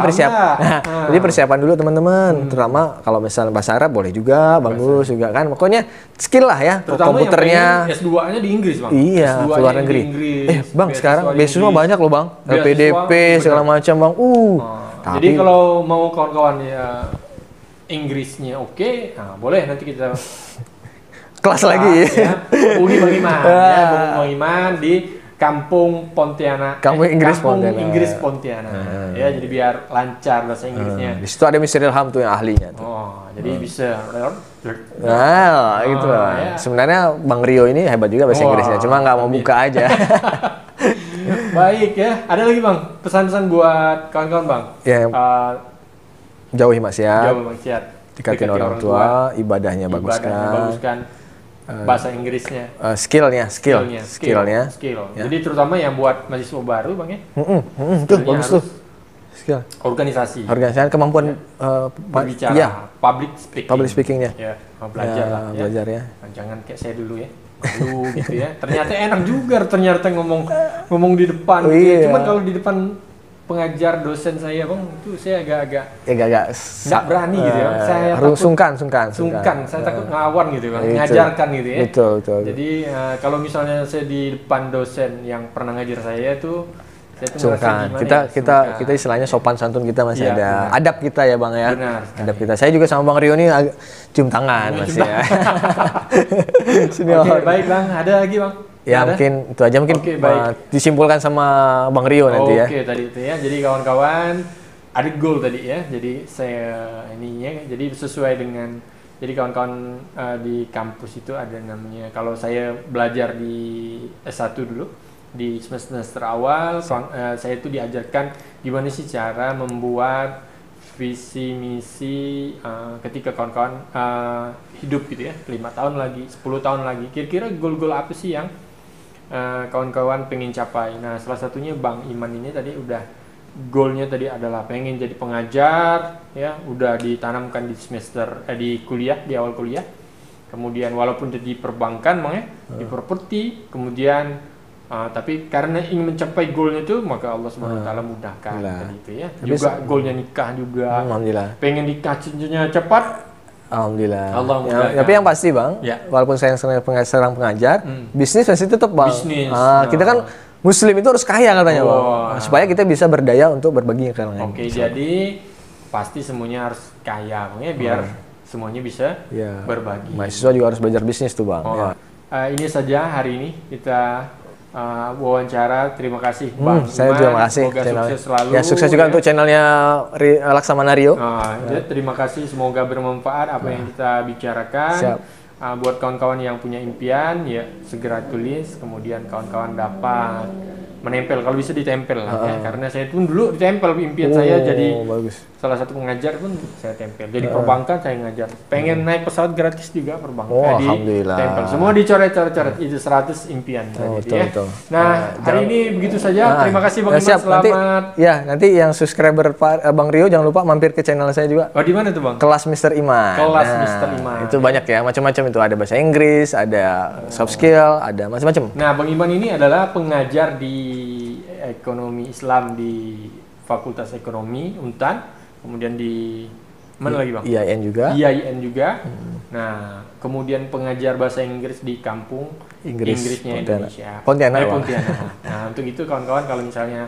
jadi persiapan dulu teman-teman. Terutama kalau misalnya bahasa Arab boleh juga, bagus juga kan. Pokoknya skill lah ya. Terutama komputernya. S2-nya di Inggris, Bang. Iya, luar negeri. Bang, sekarang beasiswa banyak loh, Bang. LPDP segala macam, Bang. Jadi kalau mau kawan-kawan ya Inggrisnya oke, nah boleh nanti kita kelas lagi ya. Hubungi Bang Iman ya, Bang Iman di Kampung Pontianak. Kampung Inggris Pontianak. Ya, jadi biar lancar bahasa Inggrisnya. Di situ ada Mr. Ilham tuh yang ahlinya tuh. Jadi bisa. Nah, gitu lah. Ya. Sebenarnya Bang Rio ini hebat juga bahasa Inggrisnya, cuma nggak mau buka aja. Baik ya. Ada lagi Bang, pesan-pesan buat kawan-kawan Bang? Ya, jauhi maksiat. Dekatin orang tua, ibadahnya baguskan. Bahasa Inggrisnya. Skillnya. Ya. Jadi terutama yang buat mahasiswa baru Bang ya. Tuh, bagus tuh. Skill. Organisasi, kemampuan berbicara, ya. public speakingnya. Ya, belajar lah ya. Belajar ya. Jangan kayak saya dulu ya. Gitu ya. Ternyata enak juga ngomong di depan. Cuman kalau di depan pengajar dosen saya Bang, itu saya agak nggak berani gitu ya. Saya sungkan. Saya takut ngawang gitu kan, ngajarkan gitu ya. Betul. Jadi kalau misalnya saya di depan dosen yang pernah ngajar saya tuh, saya tuh sungkan. Kita istilahnya sopan santun kita masih ada. Benar. Adab kita ya Bang ya. Benar. Adab kita. Saya juga sama Bang Rio nih cium tangan masih ya. Oke, baik Bang. Ada lagi Bang? Ya mungkin itu aja disimpulkan sama Bang Rio nanti ya. Oke, tadi itu ya. Jadi kawan-kawan ada goal tadi ya. Jadi saya jadi sesuai dengan jadi kawan-kawan di kampus itu ada namanya, kalau saya belajar di S1 dulu di semester awal saya itu diajarkan gimana sih cara membuat visi misi ketika kawan-kawan hidup gitu ya, 5 tahun lagi, 10 tahun lagi, kira-kira goal-goal apa sih yang kawan-kawan pengen capai. Nah, salah satunya Bang Iman ini tadi udah goalnya tadi adalah pengen jadi pengajar ya, udah ditanamkan di semester di kuliah, di awal kuliah. Kemudian walaupun di perbankan Bang ya, di properti, kemudian tapi karena ingin mencapai goalnya itu maka Allah Subhanahu wa taala mudahkan tadi itu ya. Juga goalnya nikah juga. Alhamdulillah. Pengen nikahnya cepat. Alhamdulillah. Tapi yang pasti Bang, walaupun saya serang pengajar, bisnis masih tetap Bang. Kita kan Muslim itu harus kaya katanya Bang, supaya kita bisa berdaya untuk berbagi ke orang lain. Oke, jadi pasti semuanya harus kaya Bang ya, biar semuanya bisa berbagi. Mahasiswa juga harus belajar bisnis tuh Bang. Ini saja hari ini kita wawancara. Terima kasih Bang Iman. Saya juga makasih. Semoga sukses selalu. Ya, sukses juga untuk channelnya Laksamana Rio. Terima kasih, semoga bermanfaat apa yang kita bicarakan. Siap. Buat kawan-kawan yang punya impian ya segera tulis, kemudian kawan-kawan dapat menempel, kalau bisa ditempel lah ya. Karena saya pun dulu ditempel impian saya jadi salah satu pengajar pun saya tempel. Jadi perbankan saya ngajar. Pengen naik pesawat gratis juga perbankan. Alhamdulillah. Tempel. Semua dicoret-coret itu 100 impian tadi ya. Nah, hari ini begitu saja. Terima kasih Bang Iman, selamat. Nanti yang subscriber Bang Rio jangan lupa mampir ke channel saya juga. Di mana tuh Bang? Kelas Mr. Iman. Kelas Mr. Iman. Itu banyak ya, macam-macam itu, ada bahasa Inggris, ada soft skill, ada macam-macam. Nah, Bang Iman ini adalah pengajar di ekonomi Islam di Fakultas Ekonomi Untan, kemudian di mana lagi Bang? IAIN juga. Nah, kemudian pengajar bahasa Inggris di kampung Inggrisnya Indonesia. Pontianak. Nah, untuk itu kawan-kawan kalau misalnya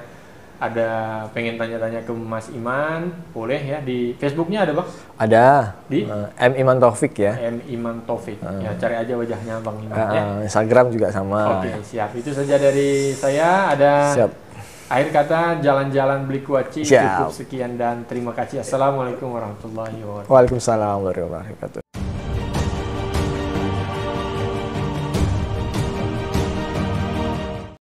ada pengen tanya-tanya ke Mas Iman, boleh ya, di Facebooknya ada Bang? Ada. Di M Iman Taufik ya. M Iman Taufik. Ya, cari aja wajahnya Bang Iman ya. Instagram juga sama. Oke, siap. Itu saja dari saya. Ada akhir kata, jalan-jalan beli kuaci. Cukup sekian dan terima kasih. Assalamualaikum warahmatullahi wabarakatuh. Waalaikumsalam warahmatullahi wabarakatuh.